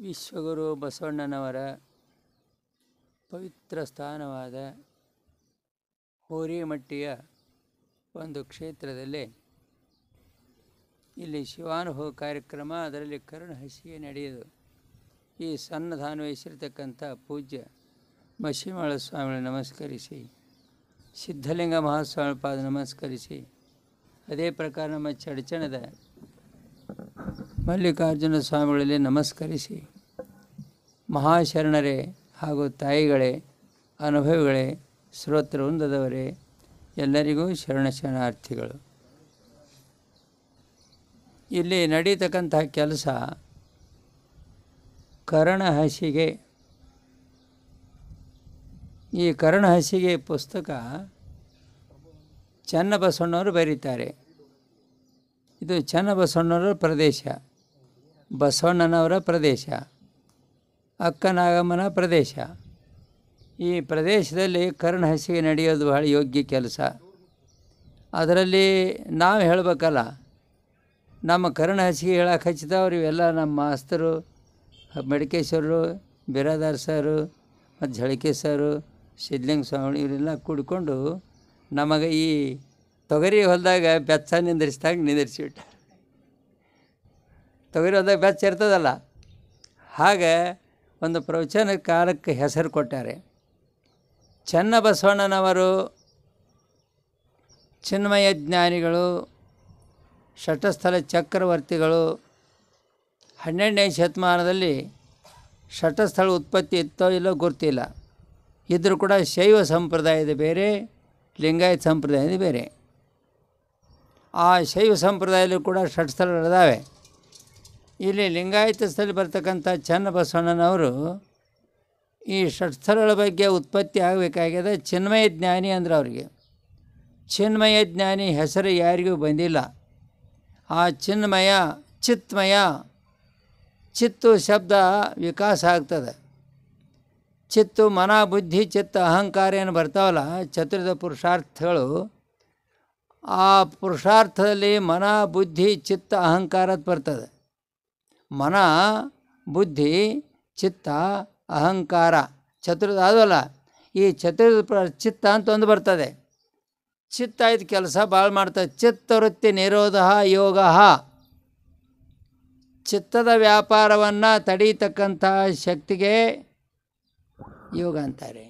ವಿಶ್ವಗುರು ಬಸವಣ್ಣನವರ ಪವಿತ್ರ ಸ್ಥಾನವಾದ ಹೋರಿಮಟ್ಟಿಯ ಒಂದು ಕ್ಷೇತ್ರದಲ್ಲಿ ಇಲ್ಲಿ ಶಿವಾನುಭವ ಕಾರ್ಯಕ್ರಮ, ಅದರಲ್ಲಿ ಕರುಣಹಸಿಗೆ ನಡೆಯೋದು. ಈ ಸನ್ನಧಾನ ವಹಿಸಿರ್ತಕ್ಕಂಥ ಪೂಜ್ಯ ಮಶಿಮಾಳ ಸ್ವಾಮಿಗಳು ನಮಸ್ಕರಿಸಿ, ಸಿದ್ಧಲಿಂಗ ಮಹಾಸ್ವಾಮಿ ಪಾದ ನಮಸ್ಕರಿಸಿ, ಅದೇ ಪ್ರಕಾರ ನಮ್ಮ ಚಡಚಣದ ಮಲ್ಲಿಕಾರ್ಜುನ ಸ್ವಾಮಿಗಳಲ್ಲಿ ನಮಸ್ಕರಿಸಿ, ಮಹಾಶರಣರೇ ಹಾಗೂ ತಾಯಿಗಳೇ, ಅನುಭವಿಗಳೇ, ಶ್ರೋತೃವೃಂದದವರೇ, ಎಲ್ಲರಿಗೂ ಶರಣಾರ್ಥಿಗಳು. ಇಲ್ಲಿ ನಡೀತಕ್ಕಂತಹ ಕೆಲಸ ಕರುಣಹಸಿಗೆ. ಈ ಕರುಣಹಸಿಗೆ ಪುಸ್ತಕ ಚನ್ನಬಸವಣ್ಣವರು ಬರೀತಾರೆ. ಇದು ಚನ್ನಬಸವಣ್ಣವರ ಪ್ರದೇಶ, ಬಸವಣ್ಣನವರ ಪ್ರದೇಶ, ಅಕ್ಕನಾಗಮ್ಮನ ಪ್ರದೇಶ. ಈ ಪ್ರದೇಶದಲ್ಲಿ ಕರುಣಹಸಿಗೆ ನಡೆಯೋದು ಬಹಳ ಯೋಗ್ಯ ಕೆಲಸ. ಅದರಲ್ಲಿ ನಾವು ಹೇಳಬೇಕಲ್ಲ, ನಮ್ಮ ಕರುಣಹಸಿಗೆ ಹೇಳಕ್ಕೆ ಹಚ್ಚಿದವ್ರು ಇವೆಲ್ಲ ನಮ್ಮ ಮಾಸ್ತರು, ಮಡಿಕೇಶ್ವರರು, ಬಿರಾದಾರ್ ಸರು ಮತ್ತು ಝಳಕೆ ಸರು, ಸಿದ್ಧಲಿಂಗ ಸ್ವಾಮಿ ಇವರೆಲ್ಲ ಕೂಡಿಕೊಂಡು ನಮಗೆ ಈ ತೊಗರಿ ಹೊಲದಾಗ ಬೆಚ್ಚ ನಿಂದಿರಿಸಿಬಿಟ್ಟಾರೆ. ತೊಗರಿ ಹೊಲದಾಗ ಬೆಚ್ಚ ಇರ್ತದಲ್ಲ, ಹಾಗೆ ಒಂದು ಪ್ರವಚನ ಕಾಲಕ್ಕೆ ಹೆಸರು ಕೊಟ್ಟಾರೆ. ಚನ್ನಬಸವಣ್ಣನವರು ಚಿನ್ಮಯ ಜ್ಞಾನಿಗಳು, ಷಟಸ್ಥಲ ಚಕ್ರವರ್ತಿಗಳು. 12ನೇ ಶತಮಾನದಲ್ಲಿ ಷಟಸ್ಥಳ ಉತ್ಪತ್ತಿ ಇತ್ತೋ ಇಲ್ಲೋ ಗೊತ್ತಿಲ್ಲ. ಇದ್ದರೂ ಕೂಡ ಶೈವ ಸಂಪ್ರದಾಯದ ಬೇರೆ, ಲಿಂಗಾಯತ ಸಂಪ್ರದಾಯದ ಬೇರೆ. ಆ ಶೈವ ಸಂಪ್ರದಾಯದಲ್ಲೂ ಕೂಡ ಷಟ್ಸ್ಥಳಗಳಿದ್ದಾವೆ. ಇಲ್ಲಿ ಲಿಂಗಾಯತ ಸ್ಥಳ ಬರ್ತಕ್ಕಂಥ ಚನ್ನಬಸವಣ್ಣನವರು ಈ ಷಟ್ಸ್ಥಳಗಳ ಬಗ್ಗೆ ಉತ್ಪತ್ತಿ ಆಗಬೇಕಾಗ್ಯದ. ಚಿನ್ಮಯ ಜ್ಞಾನಿ ಅಂದ್ರೆ ಅವರಿಗೆ ಚಿನ್ಮಯ ಜ್ಞಾನಿ ಹೆಸರು ಯಾರಿಗೂ ಬಂದಿಲ್ಲ. ಆ ಚಿನ್ಮಯ, ಚಿತ್ಮಯ, ಚಿತ್ತು ಶಬ್ದ ವಿಕಾಸ ಆಗ್ತದೆ. ಚಿತ್ತು ಮನ, ಬುದ್ಧಿ, ಚಿತ್ತ, ಅಹಂಕಾರ ಏನು ಬರ್ತಾವಲ್ಲ, ಚತುರ್ಥ ಪುರುಷಾರ್ಥಗಳು. ಆ ಪುರುಷಾರ್ಥದಲ್ಲಿ ಮನ, ಬುದ್ಧಿ, ಚಿತ್ತ, ಅಹಂಕಾರ ಬರ್ತದೆ. ಮನ, ಬುದ್ಧಿ, ಚಿತ್ತ, ಅಹಂಕಾರ ಚತುರ್ಥ ಆದವಲ್ಲ. ಈ ಚತುರ್ಥ ಚಿತ್ತ ಅಂತ ಒಂದು ಬರ್ತದೆ. ಚಿತ್ತ ಇದು ಕೆಲಸ ಭಾಳ ಮಾಡ್ತದೆ. ಚಿತ್ತವೃತ್ತಿ ನಿರೋಧ ಯೋಗ. ಚಿತ್ತದ ವ್ಯಾಪಾರವನ್ನು ತಡೀತಕ್ಕಂಥ ಶಕ್ತಿಗೆ ಯೋಗ ಅಂತಾರೆ.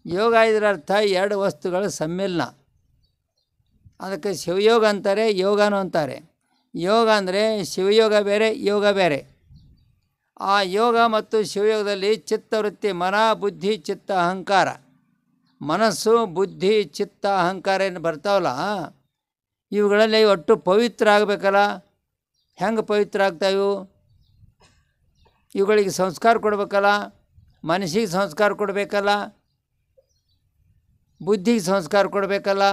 ಯೋಗ ಇದರ ಅರ್ಥ ಎರಡು ವಸ್ತುಗಳ ಸಮ್ಮಿಲನ. ಅದಕ್ಕೆ ಶಿವಯೋಗ ಅಂತಾರೆ, ಯೋಗನೂ ಅಂತಾರೆ. ಯೋಗ ಅಂದರೆ ಶಿವಯೋಗ ಬೇರೆ, ಯೋಗ ಬೇರೆ. ಆ ಯೋಗ ಮತ್ತು ಶಿವಯೋಗದಲ್ಲಿ ಚಿತ್ತವೃತ್ತಿ ಮನ, ಬುದ್ಧಿ, ಚಿತ್ತ, ಅಹಂಕಾರ. ಮನಸ್ಸು, ಬುದ್ಧಿ, ಚಿತ್ತ, ಅಹಂಕಾರ ಏನು ಬರ್ತಾವಲ್ಲ, ಇವುಗಳಲ್ಲಿ ಒಟ್ಟು ಪವಿತ್ರ ಆಗಬೇಕಲ್ಲ. ಹೆಂಗೆ ಪವಿತ್ರ ಆಗ್ತಾವೆ? ಇವುಗಳಿಗೆ ಸಂಸ್ಕಾರ ಕೊಡಬೇಕಲ್ಲ. ಮನಸ್ಸಿಗೆ ಸಂಸ್ಕಾರ ಕೊಡಬೇಕಲ್ಲ, ಬುದ್ಧಿಗೆ ಸಂಸ್ಕಾರ ಕೊಡಬೇಕಲ್ಲ,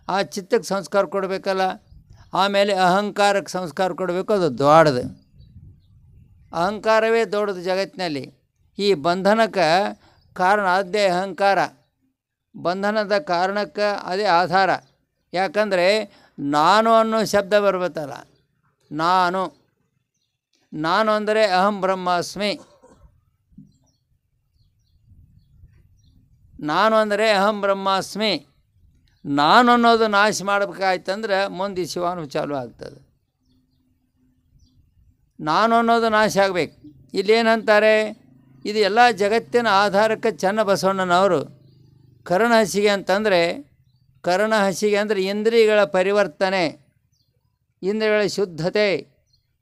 ಆ ಚಿತ್ತಕ್ಕೆ ಸಂಸ್ಕಾರ ಕೊಡಬೇಕಲ್ಲ, ಆಮೇಲೆ ಅಹಂಕಾರಕ್ಕೆ ಸಂಸ್ಕಾರ ಕೊಡಬೇಕು. ಅದು ದೊಡ್ಡದು. ಅಹಂಕಾರವೇ ದೊಡ್ಡದು ಜಗತ್ತಿನಲ್ಲಿ. ಈ ಬಂಧನಕ್ಕೆ ಕಾರಣ ಅದೇ ಅಹಂಕಾರ. ಬಂಧನದ ಕಾರಣಕ್ಕೆ ಅದೇ ಆಧಾರ. ಯಾಕಂದರೆ ನಾನು ಅನ್ನೋ ಶಬ್ದ ಬರಬೇಕಲ್ಲ. ನಾನು ಅಂದರೆ ಅಹಂ ಬ್ರಹ್ಮಾಸ್ಮಿ. ನಾನು ಅಂದರೆ ಅಹಂ ಬ್ರಹ್ಮಾಸ್ಮಿ. ನಾನು ಅನ್ನೋದು ನಾಶ ಮಾಡಬೇಕಾಯ್ತಂದ್ರೆ ಮುಂದೆ ಶಿವಾನು ಚಾಲು ಆಗ್ತದೆ. ನಾನು ಅನ್ನೋದು ನಾಶ ಆಗಬೇಕು. ಇಲ್ಲೇನಂತಾರೆ, ಇದು ಎಲ್ಲ ಜಗತ್ತಿನ ಆಧಾರಕ್ಕೆ ಚನ್ನಬಸವಣ್ಣನವರು ಕರುಣಹಸಿಗೆ ಅಂತಂದರೆ, ಕರುಣಹಸಿಗೆ ಅಂದರೆ ಇಂದ್ರಿಯಗಳ ಪರಿವರ್ತನೆ, ಇಂದ್ರಿಯಗಳ ಶುದ್ಧತೆ,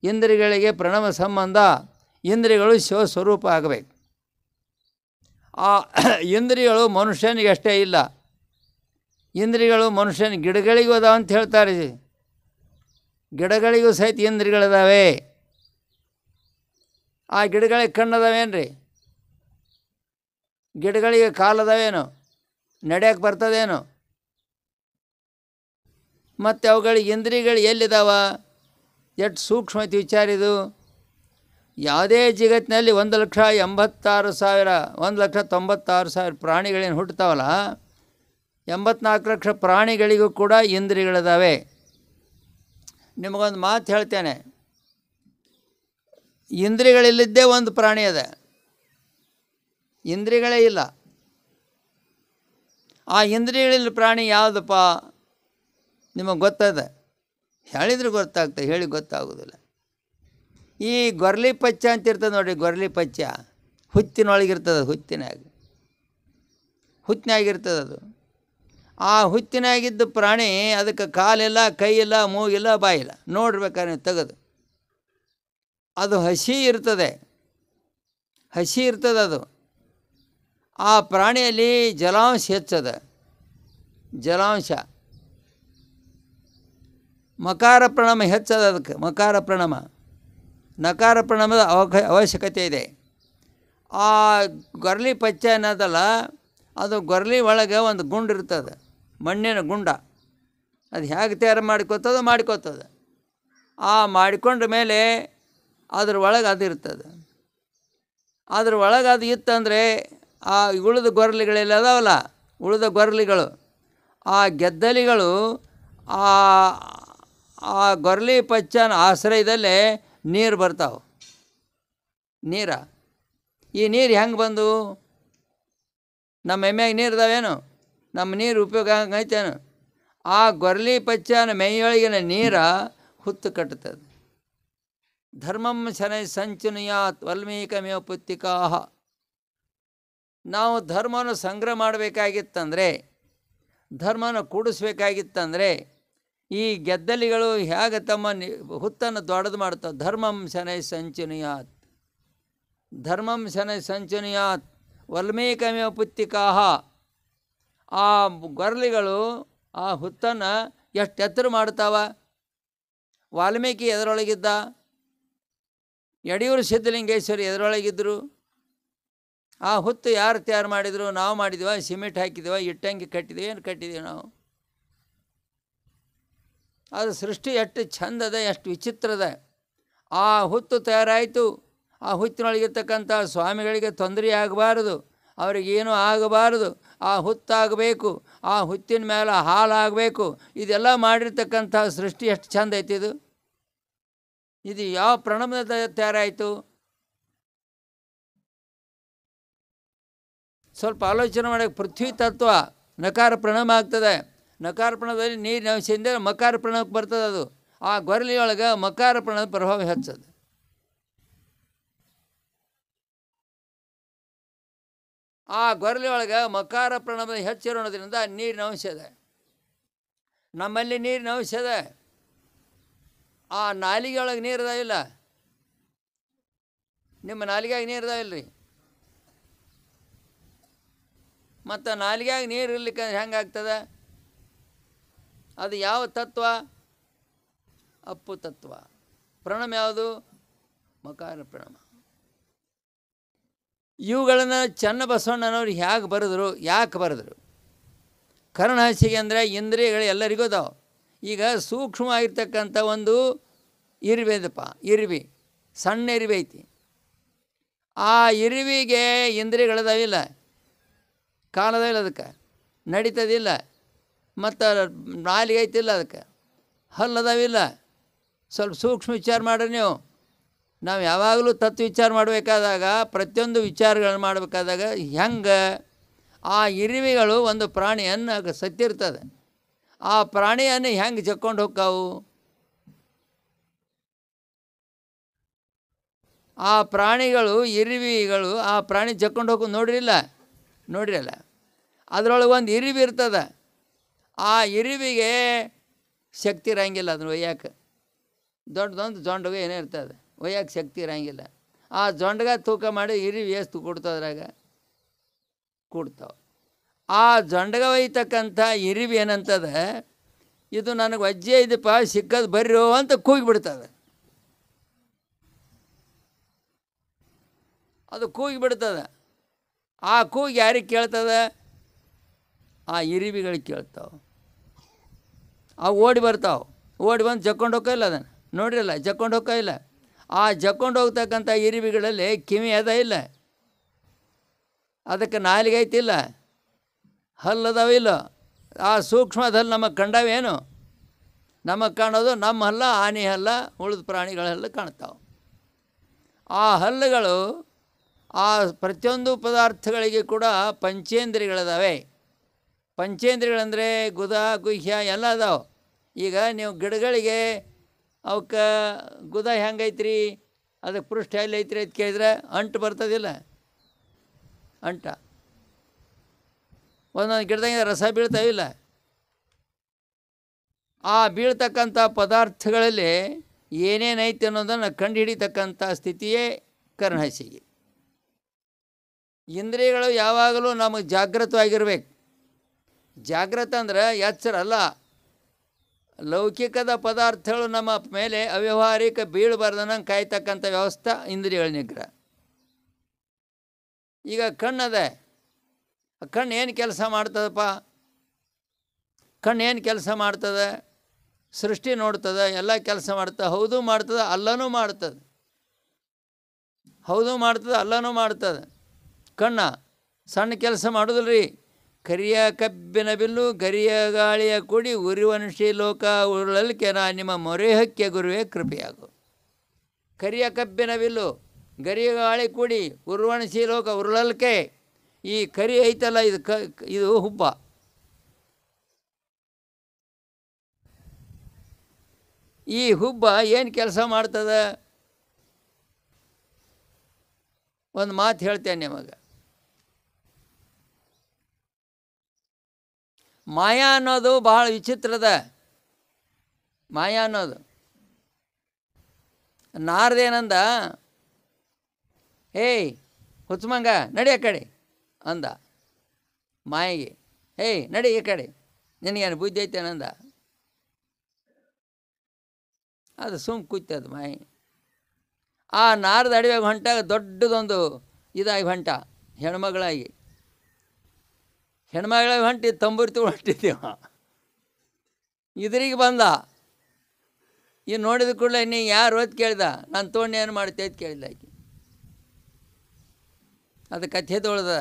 ಇಂದ್ರಿಯಗಳಿಗೆ ಪ್ರಣವ ಸಂಬಂಧ, ಇಂದ್ರಿಯಗಳು ಶಿವಸ್ವರೂಪ ಆಗಬೇಕು. ಆ ಇಂದ್ರಿಯಗಳು ಮನುಷ್ಯನಿಗೆ ಅಷ್ಟೇ ಇಲ್ಲ. ಇಂದ್ರಿಯಗಳು ಮನುಷ್ಯನ ಗಿಡಗಳಿಗೂ ಅದಾವ ಅಂತ ಹೇಳ್ತಾರೆ. ಗಿಡಗಳಿಗೂ ಸಹಿತ ಇಂದ್ರಿಯಗಳಿದ್ದಾವೆ. ಆ ಗಿಡಗಳಿಗೆ ಕಣ್ಣದಾವೇನ್ರಿ? ಗಿಡಗಳಿಗೆ ಕಾಲದಾವೇನು? ನಡೆಯಕ್ಕೆ ಬರ್ತದೇನು? ಮತ್ತು ಅವುಗಳಿಗೆ ಇಂದ್ರಿಯಗಳು ಎಲ್ಲಿದ್ದಾವ? ಎಷ್ಟು ಸೂಕ್ಷ್ಮ ಐತಿ ವಿಚಾರ ಇದು. ಯಾವುದೇ ಜಗತ್ತಿನಲ್ಲಿ 1,96,000 ಪ್ರಾಣಿಗಳೇನು ಹುಟ್ಟುತ್ತಾವಲ್ಲ, 84 ಲಕ್ಷ ಪ್ರಾಣಿಗಳಿಗೂ ಕೂಡ ಇಂದ್ರಿಯಗಳಿದ್ದಾವೆ. ನಿಮಗೊಂದು ಮಾತು ಹೇಳ್ತೇನೆ. ಇಂದ್ರಿಯಗಳಿಲ್ಲದ್ದೇ ಒಂದು ಪ್ರಾಣಿ ಅದ, ಇಂದ್ರಿಯಗಳೇ ಇಲ್ಲ. ಆ ಇಂದ್ರಿಯಗಳಿಲ್ಲ ಪ್ರಾಣಿ ಯಾವುದಪ್ಪ ನಿಮಗೆ ಗೊತ್ತದ? ಹೇಳಿದ್ರೆ ಗೊತ್ತಾಗ್ತದೆ, ಹೇಳಿ ಗೊತ್ತಾಗೋದಿಲ್ಲ. ಈ ಗೊರ್ಲಿ ಪಚ್ಚ ಅಂತ ಇರ್ತದೆ ನೋಡಿ, ಗೊರ್ಲಿ ಪಚ್ಚ ಹುತ್ತಿನೊಳಗಿರ್ತದೆ, ಹುತ್ತಿನಾಗಿರ್ತದೆ ಅದು. ಆ ಹುತ್ತಿನಾಗಿದ್ದ ಪ್ರಾಣಿ ಅದಕ್ಕೆ ಕಾಲಿಲ್ಲ, ಕೈಯಿಲ್ಲ, ಮೂಗಿಲ್ಲ, ಬಾಯಿಲ್ಲ. ನೋಡ್ಬೇಕಾದ್ರೆ ನೀವು ತೆಗೆದು ಅದು ಹಸಿ ಇರ್ತದೆ ಅದು. ಆ ಪ್ರಾಣಿಯಲ್ಲಿ ಜಲಾಂಶ ಹೆಚ್ಚದ, ಜಲಾಂಶ ಮಕಾರ ಪ್ರಣಾಮ ಹೆಚ್ಚದ ಅದಕ್ಕೆ, ಮಕಾರ ಪ್ರಣಾಮ. ನಕಾರ ಪ್ರಣಾಮದ ಅವಶ್ಯಕತೆ ಇದೆ. ಆ ಗೊರ್ಲಿ ಪಚ್ಚ ಅನ್ನೋದಲ್ಲ, ಅದು ಗೊರ್ಲಿ ಒಳಗೆ ಒಂದು ಗುಂಡು ಇರ್ತದೆ, ಮಣ್ಣಿನ ಗುಂಡ. ಅದು ಹೇಗೆ ತಯಾರು ಮಾಡ್ಕೋತದೆ. ಆ ಮಾಡಿಕೊಂಡ ಮೇಲೆ ಅದ್ರ ಒಳಗೆ ಅದು ಇರ್ತದೆ. ಅದ್ರ ಒಳಗೆ ಅದು ಇತ್ತಂದರೆ ಆ ಉಳಿದ ಗೊರ್ಲಿಗಳೆಲ್ಲ ಅದಾವಲ್ಲ, ಉಳಿದ ಗೊರ್ಲಿಗಳು, ಆ ಗೆದ್ದಲಿಗಳು ಆ ಗೊರ್ಲಿ ಪಚ್ಚನ ಆಶ್ರಯದಲ್ಲೇ ನೀರು ಬರ್ತಾವೆ. ಈ ನೀರು ಹೆಂಗೆ ಬಂದು? ನಮ್ಮ ಎಮ್ಮೆಗೆ ನೀರು ಇದಾವೇನು? ನಮ್ಮ ನೀರು ಉಪಯೋಗ ಐತೇನು? ಆ ಗೊರ್ಲಿ ಪಚ್ಚನ ಮೈಯೊಳಗಿನ ನೀರ ಹುತ್ತು ಕಟ್ಟುತ್ತದೆ. ಧರ್ಮಂ ಶನೈ ಸಂಚುನಿಯಾತ್ ವಾಲ್ಮೀಕಮೇವ ಪುತ್ತಿಕಾಹ. ನಾವು ಧರ್ಮವನ್ನು ಸಂಗ್ರಹ ಮಾಡಬೇಕಾಗಿತ್ತಂದರೆ, ಧರ್ಮವನ್ನು ಕೂಡಿಸ್ಬೇಕಾಗಿತ್ತಂದರೆ, ಈ ಗೆದ್ದಲಿಗಳು ಹೇಗೆ ತಮ್ಮ ಹುತ್ತನ್ನು ದೊಡ್ಡದು ಮಾಡ್ತಾವೆ? ಧರ್ಮಂ ಶನೈ ಸಂಚುನಿಯಾತ್, ಧರ್ಮಂ ಶನೈ ಸಂಚುನಿಯಾತ್ ವಾಲ್ಮೀಕಮೇವ ಪುತ್ತಿಕಾಹ. ಆ ಗೊರ್ಲಿಗಳು ಆ ಹುತ್ತನ್ನು ಎಷ್ಟು ಎತ್ತರ ಮಾಡ್ತಾವ? ವಾಲ್ಮೀಕಿ ಎದರೊಳಗಿದ್ದ? ಯಡಿಯೂರು ಸಿದ್ಧಲಿಂಗೇಶ್ವರಿ ಎದರೊಳಗಿದ್ದರು? ಆ ಹುತ್ತು ಯಾರು ತಯಾರು ಮಾಡಿದರು? ನಾವು ಮಾಡಿದ್ವ? ಸಿಮೆಂಟ್ ಹಾಕಿದ್ವ? ಇಟ್ಟಂಗಿ ಕಟ್ಟಿದ್ವಿ? ಏನು ಕಟ್ಟಿದ್ದೀವಿ ನಾವು? ಅದು ಸೃಷ್ಟಿ ಎಷ್ಟು ಚಂದದ, ಎಷ್ಟು ವಿಚಿತ್ರದ. ಆ ಹುತ್ತು ತಯಾರಾಯಿತು. ಆ ಹುತ್ತಿನೊಳಗಿರ್ತಕ್ಕಂಥ ಸ್ವಾಮಿಗಳಿಗೆ ತೊಂದರೆ ಆಗಬಾರದು, ಅವರಿಗೇನೂ ಆಗಬಾರದು. ಆ ಹುತ್ತಾಗಬೇಕು, ಆ ಹುತ್ತಿನ ಮೇಲೆ ಹಾಲಾಗಬೇಕು. ಇದೆಲ್ಲ ಮಾಡಿರ್ತಕ್ಕಂಥ ಸೃಷ್ಟಿ ಎಷ್ಟು ಚಂದ ಐತಿ ಇದು. ಇದು ಯಾವ ಪ್ರಣಾಮದ ತಯಾರಾಯಿತು? ಸ್ವಲ್ಪ ಆಲೋಚನೆ ಮಾಡೋಕ್ಕೆ. ಪೃಥ್ವಿ ತತ್ವ ನಕಾರ ಪ್ರಣಾಮ ಆಗ್ತದೆ. ನಕಾರ ಪ್ರಣಾಮದಲ್ಲಿ ನೀರಿನ ಅಂಶದಿಂದ ಮಕಾರ ಪ್ರಣಾಮಕ್ಕೆ ಬರ್ತದೆ. ಅದು ಆ ಗೊರಲಿಯೊಳಗೆ ಮಕಾರ ಪ್ರಣಾಮದ ಪ್ರಭಾವ ಹೆಚ್ಚದು. ಆ ಗೊರಲಿ ಒಳಗೆ ಮಕಾರ ಪ್ರಣಾಮದ ಹೆಚ್ಚಿರೋದ್ರಿಂದ ನೀರಿನ ಅಂಶ ಇದೆ. ನಮ್ಮಲ್ಲಿ ನೀರಿನ ಅಂಶ ಇದೆ. ಆ ನಾಲಿಗೆ ಒಳಗೆ ನೀರು ಇದಾವಿಲ್ಲ? ನಿಮ್ಮ ನಾಲಿಗೆಯಾಗ ನೀರು ಇದಾವಿಲ್ಲ ರೀ? ಮತ್ತು ನಾಲಿಗೆಯಾಗ ನೀರು ಇರ್ಲಿಕ್ಕೆ ಹೆಂಗಾಗ್ತದೆ? ಅದು ಯಾವ ತತ್ವ? ಅಪ್ಪು ತತ್ವ. ಪ್ರಣಾಮ ಯಾವುದು? ಮಕಾರ ಪ್ರಣಾಮ. ಇವುಗಳನ್ನು ಚನ್ನಬಸವಣ್ಣನವ್ರು ಹೇಗೆ ಬರೆದ್ರು, ಯಾಕೆ ಬರೆದ್ರು? ಕರ್ಣಹಸಿಗೆ ಅಂದರೆ ಇಂದ್ರಿಯಗಳು ಎಲ್ಲರಿಗೂ ಅದಾವೆ. ಈಗ ಸೂಕ್ಷ್ಮವಾಗಿರ್ತಕ್ಕಂಥ ಒಂದು ಇರುವೆ ಇದಪ್ಪ, ಇರುವೆ, ಸಣ್ಣ ಇರುವೆ ಐತಿ. ಆ ಇರುವಿಗೆ ಇಂದ್ರಿಯಗಳದಾವಿಲ್ಲ, ಕಾಲದಾವಿಲ್ಲ, ಅದಕ್ಕೆ ನಡೀತದಿಲ್ಲ. ಮತ್ತು ನಾಲಿಗೆ ಐತಿಲ್ಲ, ಅದಕ್ಕೆ ಹಲ್ಲದಾವಿಲ್ಲ. ಸ್ವಲ್ಪ ಸೂಕ್ಷ್ಮ ವಿಚಾರ ಮಾಡ್ರಿ ನೀವು. ನಾವು ಯಾವಾಗಲೂ ತತ್ವ ವಿಚಾರ ಮಾಡಬೇಕಾದಾಗ, ಪ್ರತಿಯೊಂದು ವಿಚಾರಗಳನ್ನು ಮಾಡಬೇಕಾದಾಗ ಹೆಂಗೆ ಆ ಇರುವೆಗಳು ಒಂದು ಪ್ರಾಣಿಯನ್ನು ಸತ್ತಿರ್ತದೆ, ಆ ಪ್ರಾಣಿಯನ್ನು ಹೆಂಗೆ ಜಕ್ಕೊಂಡು ಹೋಗ್ತಾವು? ಆ ಪ್ರಾಣಿಗಳು, ಇರುವೆಗಳು ಆ ಪ್ರಾಣಿ ಜಕ್ಕೊಂಡು ಹೋಗೋ ನೋಡಿರಲ್ಲ. ಅದರೊಳಗೆ ಒಂದು ಇರುವೆ ಇರ್ತದೆ. ಆ ಇರುವಿಗೆ ಶಕ್ತಿ ಇರೋಂಗಿಲ್ಲ ಅದನ್ನು ಒಯ್ಯಕ್ಕೆ. ದೊಡ್ಡದೊಂದು ಜೊಂಡಗೆ ಏನೇ ಇರ್ತದೆ, ಒಯ್ಯಕ್ಕೆ ಶಕ್ತಿ ಇರೋಂಗಿಲ್ಲ. ಆ ಜೊಂಡಗ ತೂಕ ಮಾಡಿ ಇರುವೆ ಎಷ್ಟು ಕೊಡ್ತದ್ರಾಗ ಕೊಡ್ತಾವೆ. ಆ ಜೊಂಡಗ ಒಯ್ತಕ್ಕಂಥ ಇರುವೆ ಏನಂತದ, ಇದು ನನಗೆ ವಜ್ಜೆ ಇದಪ್ಪ, ಸಿಕ್ಕದು ಬರ್ರೋ ಅಂತ ಕೂಗಿಬಿಡ್ತದೆ. ಅದು ಕೂಗಿಬಿಡ್ತದೆ. ಆ ಕೂಗಿ ಯಾರಿಗೆ ಕೇಳ್ತದೆ? ಆ ಇರುವೆಗಳಿಗೆ ಕೇಳ್ತಾವೆ. ಅವು ಓಡಿ ಬರ್ತಾವೆ. ಓಡಿ ಬಂದು ಜಕ್ಕೊಂಡು ಹೋಗೋಲ್ಲ, ಅದನ್ನು ನೋಡಿರಲ್ಲ, ಜಕ್ಕೊಂಡು ಹೋಗೋಲ್ಲ. ಆ ಜಕ್ಕೊಂಡು ಹೋಗ್ತಕ್ಕಂಥ ಇರುವೆಗಳಲ್ಲಿ ಕಿವಿ ಅದ ಇಲ್ಲ, ಅದಕ್ಕೆ ನಾಲಿಗೆ ಐತಿಲ್ಲ, ಹಲ್ಲದಾವಿಲ್ಲ. ಆ ಸೂಕ್ಷ್ಮದಲ್ಲಿ ನಮಗೆ ಕಂಡವೇನು? ನಮಗೆ ಕಾಣೋದು ನಮ್ಮ ಹಲ್ಲ, ಆನೆ ಹಲ್ಲ, ಉಳಿದ ಪ್ರಾಣಿಗಳೆಲ್ಲ ಕಾಣ್ತಾವೆ. ಆ ಹಲ್ಲುಗಳು ಆ ಪ್ರತಿಯೊಂದು ಪದಾರ್ಥಗಳಿಗೆ ಕೂಡ ಪಂಚೇಂದ್ರಿಯಗಳಿದಾವೆ. ಪಂಚೇಂದ್ರಿಯಗಳಂದರೆ ಗುದ ಗುಹ್ಯ ಎಲ್ಲ ಅದಾವೆ. ಈಗ ನೀವು ಗಿಡಗಳಿಗೆ ಅವಕ್ಕೆ ಗುದ ಹೆಂಗೈತ್ರಿ, ಅದಕ್ಕೆ ಪೃಷ್ಠ ಎಲ್ಲಿ ಐತ್ರಿ ಅಂತ ಕೇಳಿದ್ರೆ ಅಂಟು ಬರ್ತದಿಲ್ಲ, ಅಂಟ ಒಂದೊಂದು ಗಿಡದಾಗ ರಸ ಬೀಳ್ತಾವಿಲ್ಲ. ಆ ಬೀಳ್ತಕ್ಕಂಥ ಪದಾರ್ಥಗಳಲ್ಲಿ ಏನೇನೈತೆ ಅನ್ನೋದನ್ನು ಕಂಡು ಹಿಡಿತಕ್ಕಂಥ ಸ್ಥಿತಿಯೇ ಕರ್ಣಹಸಿಗೆ. ಇಂದ್ರಿಯಗಳು ಯಾವಾಗಲೂ ನಮಗೆ ಜಾಗೃತವಾಗಿರ್ಬೇಕು. ಜಾಗೃತ ಅಂದ್ರೆ ಎಚ್ಚರ ಅಲ್ಲ. ಲೌಕಿಕದ ಪದಾರ್ಥಗಳು ನಮ್ಮ ಮೇಲೆ ಅವ್ಯವಹಾರಿಕ ಬೀಳಬಾರ್ದನ್ನ ಕಾಯ್ತಕ್ಕಂಥ ವ್ಯವಸ್ಥೆ ಇಂದ್ರಿಯಗಳ ನಿಗ್ರಹ. ಈಗ ಕಣ್ಣದೆ, ಕಣ್ಣು ಏನು ಕೆಲಸ ಮಾಡ್ತದಪ್ಪ? ಕಣ್ಣು ಏನು ಕೆಲಸ ಮಾಡ್ತದೆ? ಸೃಷ್ಟಿ ನೋಡ್ತದೆ, ಎಲ್ಲ ಕೆಲಸ ಮಾಡ್ತದೆ. ಹೌದು ಮಾಡ್ತದೆ, ಅಲ್ಲನೂ ಮಾಡ್ತದೆ. ಹೌದು ಮಾಡ್ತದೆ, ಅಲ್ಲನೂ ಮಾಡ್ತದೆ. ಕಣ್ಣ ಸಣ್ಣ ಕೆಲಸ ಮಾಡೋದಿಲ್ಲ ರೀ. ಕರಿಯ ಕಬ್ಬಿನ ಬಿಲ್ಲು ಗರಿಯ ಗಾಳಿಯ ಕೂಡಿ ಉರಿವನುಷಿ ಲೋಕ ಉರುಳಲಿಕ್ಕೆ ನಾ ನಿಮ್ಮ ಮೊರೆ ಹಕ್ಕೆ ಗುರುವೇ ಕೃಪೆಯಾಗು. ಕರಿಯ ಕಬ್ಬಿನ ಬಿಲ್ಲು ಗರಿಯ ಗಾಳಿ ಕೂಡಿ ಉರುವಣಿಸಿ ಲೋಕ ಉರುಳಲಿಕ್ಕೆ. ಈ ಕರಿ ಐತಲ್ಲ, ಇದು ಹುಬ್ಬ. ಈ ಹುಬ್ಬ ಏನು ಕೆಲಸ ಮಾಡ್ತದೆ? ಒಂದು ಮಾತು ಹೇಳ್ತೇನೆ ನಿಮಗೆ. ಮಾಯಾ ಅನ್ನೋದು ಭಾಳ ವಿಚಿತ್ರದ. ಮಾಯಾ ಅನ್ನೋದು ನಾರದೇನಂದ, ಏಯ್ ಹುಚ್ಚಮಂಗ ನಡಿ ಆ ಕಡೆ ಅಂದ ಮಾಯಿಗೆ. ಏಯ್ ನಡಿ ಈ ಕಡೆ, ನಿನಗೇನು ಬುದ್ಧಿ ಐತೇನಂದ. ಅದು ಸುಮ್ಮ ಕೂತದು ಮಾಯಿ. ಆ ನಾರದ ಅಡವಿಯಾಗ ಹೊಂಟಾಗ ದೊಡ್ಡದೊಂದು ಇದಾಗಿ ಹೊಂಟ, ಹೆಣ್ಮಗಳಾಗಿ. ಹೆಣ್ಮಗಳಾಗಿ ಹೊಂಟಿ ತಂಬೂರಿ ತಗೊಂಡು ಹೊಂಟಿದ್ದೀವ. ಇದ್ರಿಗೆ ಬಂದ. ಇನ್ನು ನೋಡಿದ ಕೂಡಲೇ ನೀ ಯಾರು ಓದ್ ಕೇಳ್ದ, ನಾನು ತೊಗೊಂಡು ಏನು ಮಾಡ್ತೆ ಅಂತ ಕೇಳಿದ ಆಕೆ. ಅದು ಕಥೆ ತೊಳ್ದ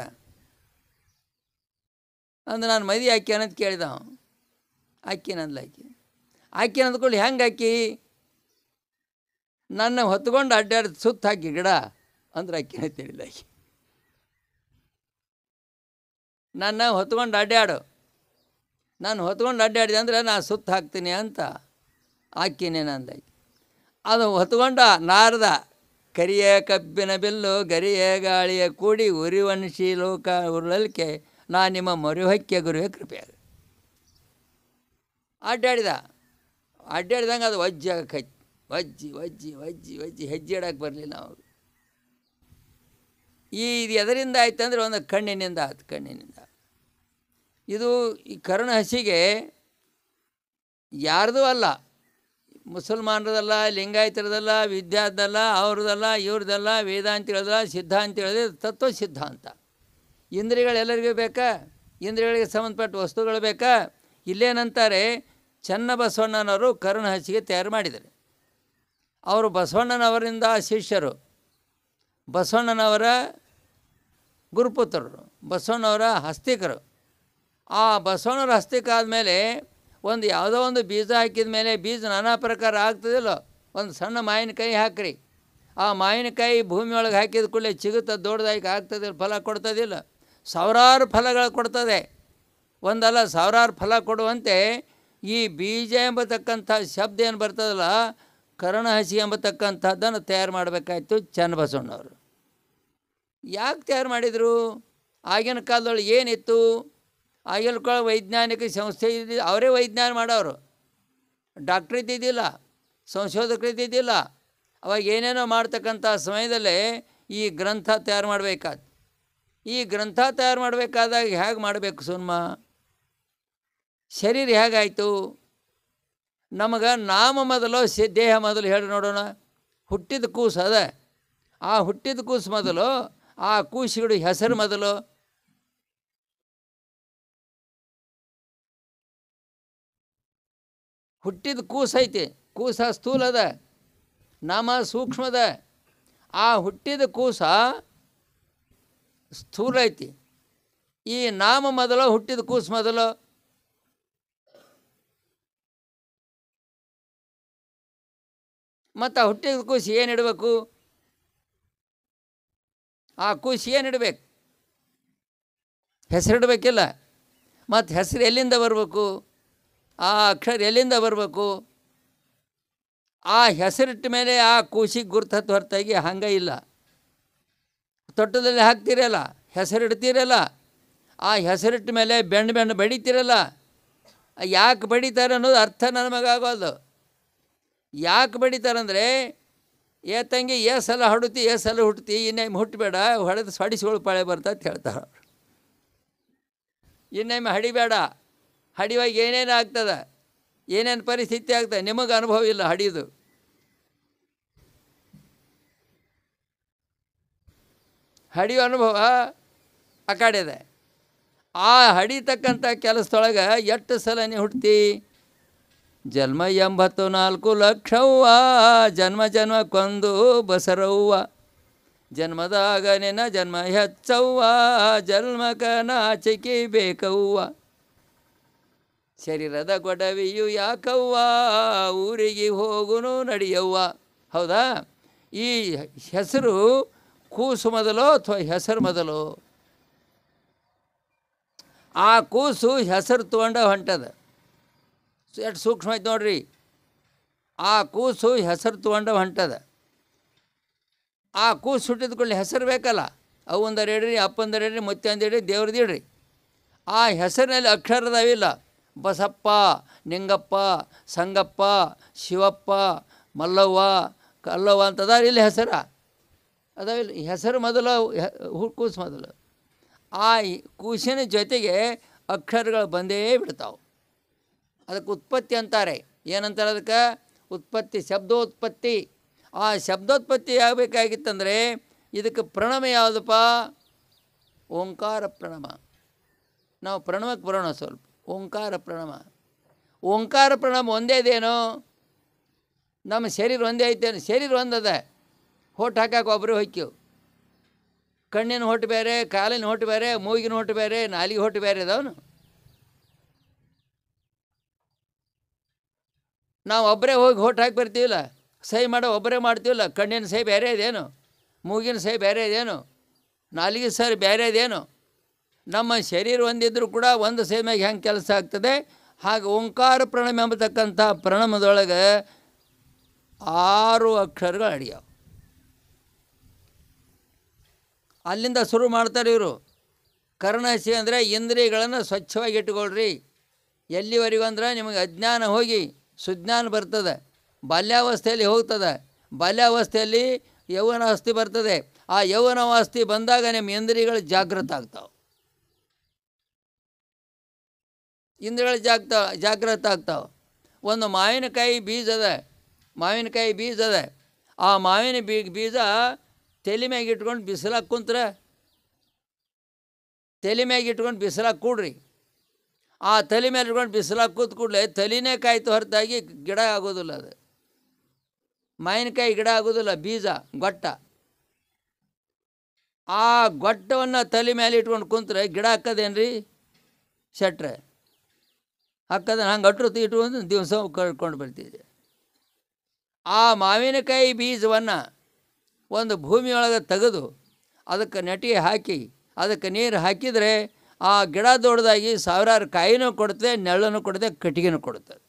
ಅಂದ್ರೆ ನಾನು ಮದುವೆ ಆಕಿ ಅನ್ನೋದು ಕೇಳಿದ. ಆಕಿನಂದ್ಲ ಆಕಿ. ಆಕಿನಂದ ಕೂಡಲೇ ಹೆಂಗೆ ಆಕಿ ನನ್ನ ಹೊತ್ಕೊಂಡು ಅಡ್ಡಾಡಿ ಸುತ್ತ ಹಾಕಿ ಗಿಡ ಅಂದ್ರೆ ಆಕಿನ ತಿಳಿದ ಆಕಿ. ನನ್ನ ಹೊತ್ಕೊಂಡು ಅಡ್ಡಾಡು, ನಾನು ಹೊತ್ಕೊಂಡು ಅಡ್ಡಾಡಿದೆ ಅಂದರೆ ನಾನು ಸುತ್ತ ಹಾಕ್ತೀನಿ ಅಂತ ಆಕಿನೇನಂದ ಆಕಿ. ಅದು ಹೊತ್ಕೊಂಡ ನಾರದ ಕರಿಯ ಕಬ್ಬಿನ ಬಿಲ್ಲು ಗರಿಯ ಗಾಳಿಯ ಕೂಡಿ ಉರಿವನ್ಶಿ ಲೋಕ ಉರುಳಲಿಕ್ಕೆ ನಾ ನಿಮ್ಮ ಮೊರೆಹೊಕ್ಕೆ ಗುರುವೇ ಕೃಪೆಯಾಗ. ಅಡ್ಡಾಡಿದಂಗೆ ಅದು ವಜ್ಜಾಗೈತಿ. ವಜ್ಜಿ ವಜ್ಜಿ ವಜ್ಜಿ ವಜ್ಜಿ ಹೆಜ್ಜೆ ಇಡಕ್ಕೆ ಬರಲಿಲ್ಲ ಅವರು. ಇದು ಎದರಿಂದ ಆಯ್ತು ಅಂದರೆ ಒಂದು ಕಣ್ಣಿನಿಂದ ಆಯ್ತು. ಕಣ್ಣಿನಿಂದ ಇದು ಈ ಕರ್ಣ ಹಸಿಗೆ ಯಾರ್ದೂ ಅಲ್ಲ, ಮುಸಲ್ಮಾನರದಲ್ಲ, ಲಿಂಗಾಯತರದಲ್ಲ, ವಿದ್ಯಾದಲ್ಲ, ಅವ್ರದ್ದಲ್ಲ, ಇವ್ರದ್ದಲ್ಲ, ವೇದಾಂತಿಗಳದಲ್ಲ, ಸಿದ್ಧಾಂತಿಗಳದೇ ತತ್ವ ಸಿದ್ಧಾಂತ. ಇಂದ್ರಿಯಗಳೆಲ್ಲರಿಗೂ ಬೇಕಾ? ಇಂದ್ರಿಯಗಳಿಗೆ ಸಂಬಂಧಪಟ್ಟ ವಸ್ತುಗಳು ಬೇಕಾ? ಇಲ್ಲೇನಂತಾರೆ, ಚನ್ನಬಸವಣ್ಣನವರು ಕರ್ಣ ಹಸಿಗೆ ತಯಾರು ಮಾಡಿದ್ದಾರೆ. ಅವರು ಬಸವಣ್ಣನವರಿಂದ ಶಿಷ್ಯರು, ಬಸವಣ್ಣನವರ ಗುರುಪುತ್ರರು, ಬಸವಣ್ಣವರ ಹಸ್ತಿಕರು. ಆ ಬಸವಣ್ಣವರ ಹಸ್ತಿಕ ಆದಮೇಲೆ ಒಂದು ಯಾವುದೋ ಒಂದು ಬೀಜ ಹಾಕಿದ ಮೇಲೆ ಬೀಜ ನಾನಾ ಪ್ರಕಾರ ಆಗ್ತದಿಲ್ಲ. ಒಂದು ಸಣ್ಣ ಮಾವಿನಕಾಯಿ ಹಾಕ್ರಿ, ಆ ಮಾವಿನಕಾಯಿ ಭೂಮಿಯೊಳಗೆ ಹಾಕಿದ ಕೂಡಲೇ ಚಿಗುತ್ತ ದೊಡ್ಡದಾಗಿ ಆಗ್ತದಿಲ್ಲ, ಫಲ ಕೊಡ್ತದಿಲ್ಲ. ಸಾವಿರಾರು ಫಲಗಳು ಕೊಡ್ತದೆ. ಒಂದಲ್ಲ ಸಾವಿರಾರು ಫಲ ಕೊಡುವಂತೆ ಈ ಬೀಜ ಎಂಬತಕ್ಕಂಥ ಶಬ್ದ ಏನು ಬರ್ತದಲ್ಲ, ಕರ್ಣ ಹಸಿ ಎಂಬತಕ್ಕಂಥದ್ದನ್ನು ತಯಾರು ಮಾಡಬೇಕಾಯ್ತು ಚನ್ನಬಸವಣ್ಣವರು. ಯಾಕೆ ತಯಾರು ಮಾಡಿದರು? ಆಗಿನ ಕಾಲದೊಳಗೆ ಏನಿತ್ತು? ಆಗಿನ ಕಾಲ ವೈಜ್ಞಾನಿಕ ಸಂಸ್ಥೆ ಇದ್ದಿದ್ದು, ಅವರೇ ವೈಜ್ಞಾನ ಮಾಡೋರು. ಡಾಕ್ಟ್ರ್ ಇದ್ದಿದ್ದಿಲ್ಲ, ಸಂಶೋಧಕರು ಇದ್ದಿದ್ದಿಲ್ಲ. ಅವಾಗ ಏನೇನೋ ಮಾಡ್ತಕ್ಕಂಥ ಸಮಯದಲ್ಲೇ ಈ ಗ್ರಂಥ ತಯಾರು ಮಾಡಬೇಕಾದ. ಈ ಗ್ರಂಥ ತಯಾರು ಮಾಡಬೇಕಾದಾಗ ಹೇಗೆ ಮಾಡಬೇಕು ಸುಮ್ಮ? ಶರೀರ ಹೇಗಾಯಿತು? ನಮಗೆ ನಾಮ ಮೊದಲು ದೇಹ ಮೊದಲು ಹೇಳಿ ನೋಡೋಣ. ಹುಟ್ಟಿದ ಕೂಸು ಅದ, ಆ ಹುಟ್ಟಿದ ಕೂಸು ಮೊದಲು, ಆ ಕೂಸಿಗಳು ಹೆಸರು ಮೊದಲು. ಹುಟ್ಟಿದ ಕೂಸು ಐತಿ, ಕೂಸ ಸ್ಥೂಲ ಅದ, ನಾಮ ಸೂಕ್ಷ್ಮದ. ಆ ಹುಟ್ಟಿದ ಕೂಸ ಸ್ಥೂಲ ಐತಿ. ಈ ನಾಮ ಮೊದಲು, ಹುಟ್ಟಿದ ಕೂಸು ಮೊದಲು. ಮತ್ತು ಆ ಹುಟ್ಟಿದ ಕೂಸು ಏನು ಇಡಬೇಕು? ಆ ಕೂಸಿಗೆ ಏನು ಇಡಬೇಕು? ಹೆಸರಿಡಬೇಕಿಲ್ಲ. ಮತ್ತು ಹೆಸರು ಎಲ್ಲಿಂದ ಬರಬೇಕು? ಆ ಅಕ್ಷರ ಎಲ್ಲಿಂದ ಬರಬೇಕು? ಆ ಹೆಸರಿಟ್ಟ ಮೇಲೆ ಆ ಕೂಸಿಗೆ ಗುರ್ತತ್ತು ಹೊರತಾಗಿ ಹಂಗೆ ಇಲ್ಲ. ತೊಟ್ಟದಲ್ಲಿ ಹಾಕ್ತಿರಲ್ಲ, ಹೆಸರಿಡ್ತೀರಲ್ಲ, ಆ ಹೆಸರಿಟ್ಟ ಮೇಲೆ ಬೆಣ್ಣು ಬಡಿತೀರಲ್ಲ, ಯಾಕೆ ಬಡಿತಾರೆ ಅನ್ನೋದು ಅರ್ಥ ನಮಗಾಗೋದು. ಯಾಕೆ ಬಡಿತಾರಂದರೆ, ಏ ತಂಗಿ ಸಲ ಹೊಡುತ್ತಿ ಸಲ ಹುಟ್ತಿ, ಇನ್ನೇಮೆ ಹುಟ್ಟಬೇಡ, ಹೊಡೆದು ಸ್ವಡಿಸ್ಗಳು ಪಾಳೆ ಬರ್ತಂತ ಹೇಳ್ತಾರೆ. ಇನ್ನೇಮೆ ಹಡಿಬೇಡ, ಹಡಿಯುವಾಗ ಏನೇನು ಆಗ್ತದೆ, ಏನೇನು ಪರಿಸ್ಥಿತಿ ಆಗ್ತದೆ, ನಿಮಗೆ ಅನುಭವ ಇಲ್ಲ ಹಡಿಯೋದು. ಹಡಿಯೋ ಅನುಭವ ಆ ಕಡೆ ಇದೆ. ಆ ಹಡಿತಕ್ಕಂಥ ಕೆಲಸದೊಳಗೆ ಎಷ್ಟು ಸಲ ನೀ ಹುಟ್ಟಿ? ಜನ್ಮ 84 ಲಕ್ಷವ್ವ, ಜನ್ಮ ಜನ್ಮಕ್ಕೊಂದು ಬಸರವ್ವ, ಜನ್ಮದಾಗ ನಿನ್ನ ಜನ್ಮ ಹೆಚ್ಚವ್ವ, ಜನ್ಮಕ ನಾಚಿಕೆ ಬೇಕವ್ವ, ಶರೀರದ ಗೊಡವಿಯು ಯಾಕವ್ವ, ಊರಿಗೆ ಹೋಗುನು ನಡೆಯವ್ವ. ಹೌದಾ? ಈ ಹೆಸರು ಕೂಸು ಮೊದಲು ಅಥವಾ ಹೆಸರು ಮೊದಲು? ಆ ಕೂಸು ಹೆಸರು ತೊಗೊಂಡ ಹೊಂಟದ. ಎಷ್ಟು ಸೂಕ್ಷ್ಮ ಐತೆ ನೋಡ್ರಿ. ಆ ಕೂಸು ಹೆಸರು ತೊಗೊಂಡ ಹೊಂಟದ. ಆ ಕೂಸು ಹುಟ್ಟಿದ ಕೂಡಲೇ ಹೆಸರು ಬೇಕಲ್ಲ. ಅವಂದರ ಇಡ್ರಿ, ಅಪ್ಪಂದರ ಇಡ್ರಿ, ಮುತ್ತಂದ ಇಡ್ರಿ, ದೇವ್ರದ್ದು ಇಡ್ರಿ. ಆ ಹೆಸರಿನಲ್ಲಿ ಅಕ್ಷರದಾವಿಲ್ಲ. ಬಸಪ್ಪ, ನಿಂಗಪ್ಪ, ಸಂಗಪ್ಪ, ಶಿವಪ್ಪ, ಮಲ್ಲವ್ವ, ಕಲ್ಲವ್ವ ಅಂತದಾರ ಇಲ್ಲಿ ಹೆಸರ ಅದಾವಿಲ್ಲ. ಹೆಸರು ಮೊದಲು, ಕೂಸು ಮೊದಲು. ಆ ಕೂಸಿನ ಜೊತೆಗೆ ಅಕ್ಷರಗಳು ಬಂದೇ ಬಿಡ್ತಾವೆ. ಅದಕ್ಕೆ ಉತ್ಪತ್ತಿ ಅಂತಾರೆ. ಏನಂತಾರೆ ಅದಕ್ಕೆ? ಉತ್ಪತ್ತಿ, ಶಬ್ದೋತ್ಪತ್ತಿ. ಆ ಶಬ್ದೋತ್ಪತ್ತಿ ಆಗಬೇಕಾಗಿತ್ತಂದರೆ ಇದಕ್ಕೆ ಪ್ರಣಮ ಯಾವುದಪ್ಪ? ಓಂಕಾರ ಪ್ರಣಮ. ನಾವು ಪ್ರಣವಕ್ಕೆ ಬರೋಣ ಸ್ವಲ್ಪ. ಓಂಕಾರ ಪ್ರಣಮ. ಓಂಕಾರ ಪ್ರಣಮ ಒಂದೇ ಇದೇನೋ? ನಮ್ಮ ಶರೀರ ಒಂದೇ ಐತೇನು? ಶರೀರ ಒಂದದ. ಹೊಟ್ಟು ಹಾಕಕ್ಕೆ ಒಬ್ಬರು ಹೊಕ್ಕಿವು. ಕಣ್ಣಿನ ಹೊಟ್ಟು ಬೇರೆ, ಕಾಲಿನ ಹೊಟ್ಟು ಬೇರೆ, ಮೂಗಿನ ಹೊಟ್ಟು ಬೇರೆ, ನಾಲಿಗೆ ಹೊಟ್ಟು ಬೇರೆ ಅದಾವನು. ನಾವು ಒಬ್ಬರೇ ಹೋಗಿ ಹೊಟ್ಟು ಹಾಕಿ ಬರ್ತೀವಿಲ್ಲ, ಸಹಿ ಮಾಡೋ ಒಬ್ಬರೇ ಮಾಡ್ತೀವಿಲ್ಲ. ಕಣ್ಣಿನ ಸಹಿ ಬೇರೆ ಇದೇನು? ಮೂಗಿನ ಸಹಿ ಬೇರೆ ಇದೇನು? ನಾಲಿಗೆ ಸಹಿ ಬೇರೆ ಇದೇನು? ನಮ್ಮ ಶರೀರ ಒಂದಿದ್ರೂ ಕೂಡ ಒಂದು ಸಹಿ ಮ್ಯಾಗೆ ಹೆಂಗೆ ಕೆಲಸ ಆಗ್ತದೆ ಹಾಗೆ ಓಂಕಾರ ಪ್ರಣಮ ಎಂಬತಕ್ಕಂಥ ಪ್ರಣಮದೊಳಗೆ 6 ಅಕ್ಷರಗಳು ಅಡಿಯಾವ. ಅಲ್ಲಿಂದ ಶುರು ಮಾಡ್ತಾರೆ ಇವರು. ಕರ್ಣಸಿ ಅಂದರೆ ಇಂದ್ರಿಯಗಳನ್ನು ಸ್ವಚ್ಛವಾಗಿ ಇಟ್ಕೊಳ್ರಿ. ಎಲ್ಲಿವರೆಗೂ ಅಂದ್ರೆ ನಿಮಗೆ ಅಜ್ಞಾನ ಹೋಗಿ ಸುಜ್ಞಾನ ಬರ್ತದೆ. ಬಾಲ್ಯಾವಸ್ಥೆಯಲ್ಲಿ ಹೋಗ್ತದೆ. ಬಾಲ್ಯಾವಸ್ಥೆಯಲ್ಲಿ ಯೌವನಾವಸ್ಥೆ ಬರ್ತದೆ. ಆ ಯೌವನಾವಸ್ಥೆ ಬಂದಾಗ ನಿಮ್ಮ ಇಂದ್ರಿಯಗಳು ಜಾಗೃತ ಆಗ್ತಾವೆ. ಇಂದ್ರಿಯಗಳು ಜಾಗೃತ ಆಗ್ತಾವೆ. ಒಂದು ಮಾವಿನಕಾಯಿ ಬೀಜ ಅದ. ಮಾವಿನಕಾಯಿ ಬೀಜ ಅದ. ಆ ಮಾವಿನ ಬೀಜ ತಲೆ ಮ್ಯಾಗ ಇಟ್ಕೊಂಡು ಬಿಸಿಲಾಗ ಕುಂತ್ರೆ, ತಲೆ ಮ್ಯಾಗ ಇಟ್ಕೊಂಡು ಬಿಸಿಲಾಗ ಕೂಡ್ರಿ. ಆ ತಲೆ ಮೇಲೆ ಇಟ್ಕೊಂಡು ಬಿಸಿಲಾಗ ಕೂತ್ ಕೂಡಲೇ ತಲೆನೇ ಕಾಯ್ತು ಹೊರತಾಗಿ ಗಿಡ ಆಗೋದಿಲ್ಲ. ಅದು ಮಾವಿನಕಾಯಿ ಗಿಡ ಆಗೋದಿಲ್ಲ, ಬೀಜ ಗೊಟ್ಟ. ಆ ಗೊಟ್ಟವನ್ನು ತಲೆ ಮೇಲೆ ಇಟ್ಕೊಂಡು ಕುಂತ್ರೆ ಗಿಡ ಹಾಕದೇನ್ರಿ? ಶೆಟ್ರೆ ಹಾಕದ ಹಂಗೆ ಅಟ್ರು ಇಟ್ಕೊಂಡು ದಿವಸ ಕಳ್ಕೊಂಡು ಬರ್ತಿದ್ದೆ. ಆ ಮಾವಿನಕಾಯಿ ಬೀಜವನ್ನು ಒಂದು ಭೂಮಿಯೊಳಗೆ ತೆಗೆದು ಅದಕ್ಕೆ ನೆಟಿ ಹಾಕಿ ಅದಕ್ಕೆ ನೀರು ಹಾಕಿದರೆ ಆ ಗಿಡ ದೊಡ್ಡದಾಗಿ ಸಾವಿರಾರು ಕಾಯಿನೂ ಕೊಡುತ್ತೆ, ನೆರಳನ್ನು ಕೊಡುತ್ತೆ, ಕಟ್ಟಿಗೆನೂ ಕೊಡುತ್ತದೆ.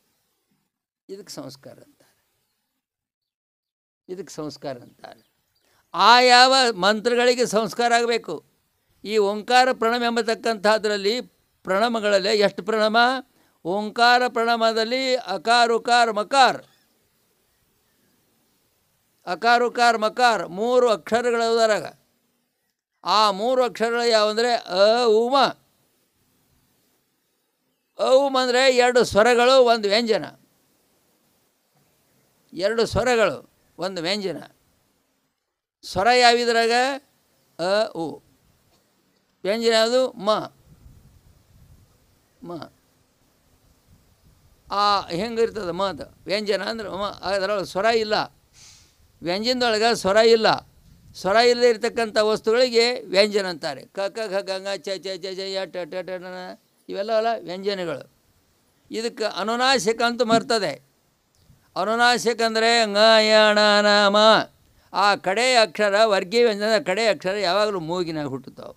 ಇದಕ್ಕೆ ಸಂಸ್ಕಾರ ಅಂತಾರೆ. ಇದಕ್ಕೆ ಸಂಸ್ಕಾರ ಅಂತಾರೆ. ಆ ಯಾವ ಮಂತ್ರಗಳಿಗೆ ಸಂಸ್ಕಾರ ಆಗಬೇಕು. ಈ ಓಂಕಾರ ಪ್ರಣಮ ಎಂಬತಕ್ಕಂಥದ್ರಲ್ಲಿ ಪ್ರಣಮಗಳಲ್ಲಿ ಎಷ್ಟು ಪ್ರಣಮ? ಓಂಕಾರ ಪ್ರಣಮದಲ್ಲಿ ಅಕಾರ ಉಕಾರ ಮಕಾರ, ಅಕಾರ ಉಕಾರ ಮಕಾರ 3 ಅಕ್ಷರಗಳದರಾಗ. ಆ 3 ಅಕ್ಷರಗಳು ಯಾವಂದರೆ ಅ ಉಮ. ಅ ಉಮ ಅಂದರೆ 2 ಸ್ವರಗಳು, 1 ವ್ಯಂಜನ. 2 ಸ್ವರಗಳು, 1 ವ್ಯಂಜನ. ಸ್ವರ ಯಾವಿದ್ರಾಗ? ಅ ಉ. ವ್ಯಂಜನ ಯಾವುದು? ಮ. ಮ. ಆ ಹೆಂಗಿರ್ತದೆ ಮದ ವ್ಯಂಜನ ಅಂದ್ರೆ ಮ. ಅದರೊಳಗೆ ಸ್ವರ ಇಲ್ಲ. ವ್ಯಂಜನದೊಳಗೆ ಸ್ವರ ಇಲ್ಲ. ಸ್ವರ ಇಲ್ಲದೆ ಇರತಕ್ಕಂಥ ವಸ್ತುಗಳಿಗೆ ವ್ಯಂಜನ ಅಂತಾರೆ. ಕ ಕ ಘ ಗಂಗ ಚ ಚ ಚ ಚ ಯ ಟ ಟ ಟ ಇವೆಲ್ಲ ಅಲ್ಲ ವ್ಯಂಜನಗಳು. ಇದಕ್ಕೆ ಅನುನಾಸಿಕ ಅಂತ ಬರ್ತದೆ. ಅನುನಾಸಿಕ ಅಂದರೆ ಂಗ ಯ ಣ ನ ಮ. ಆ ಕಡೆಯ ಅಕ್ಷರ ವರ್ಗೀಯ ವ್ಯಂಜನದ ಕಡೆಯ ಅಕ್ಷರ ಯಾವಾಗಲೂ ಮೂಗಿನಾಗ ಹುಟ್ಟುತ್ತಾವೆ.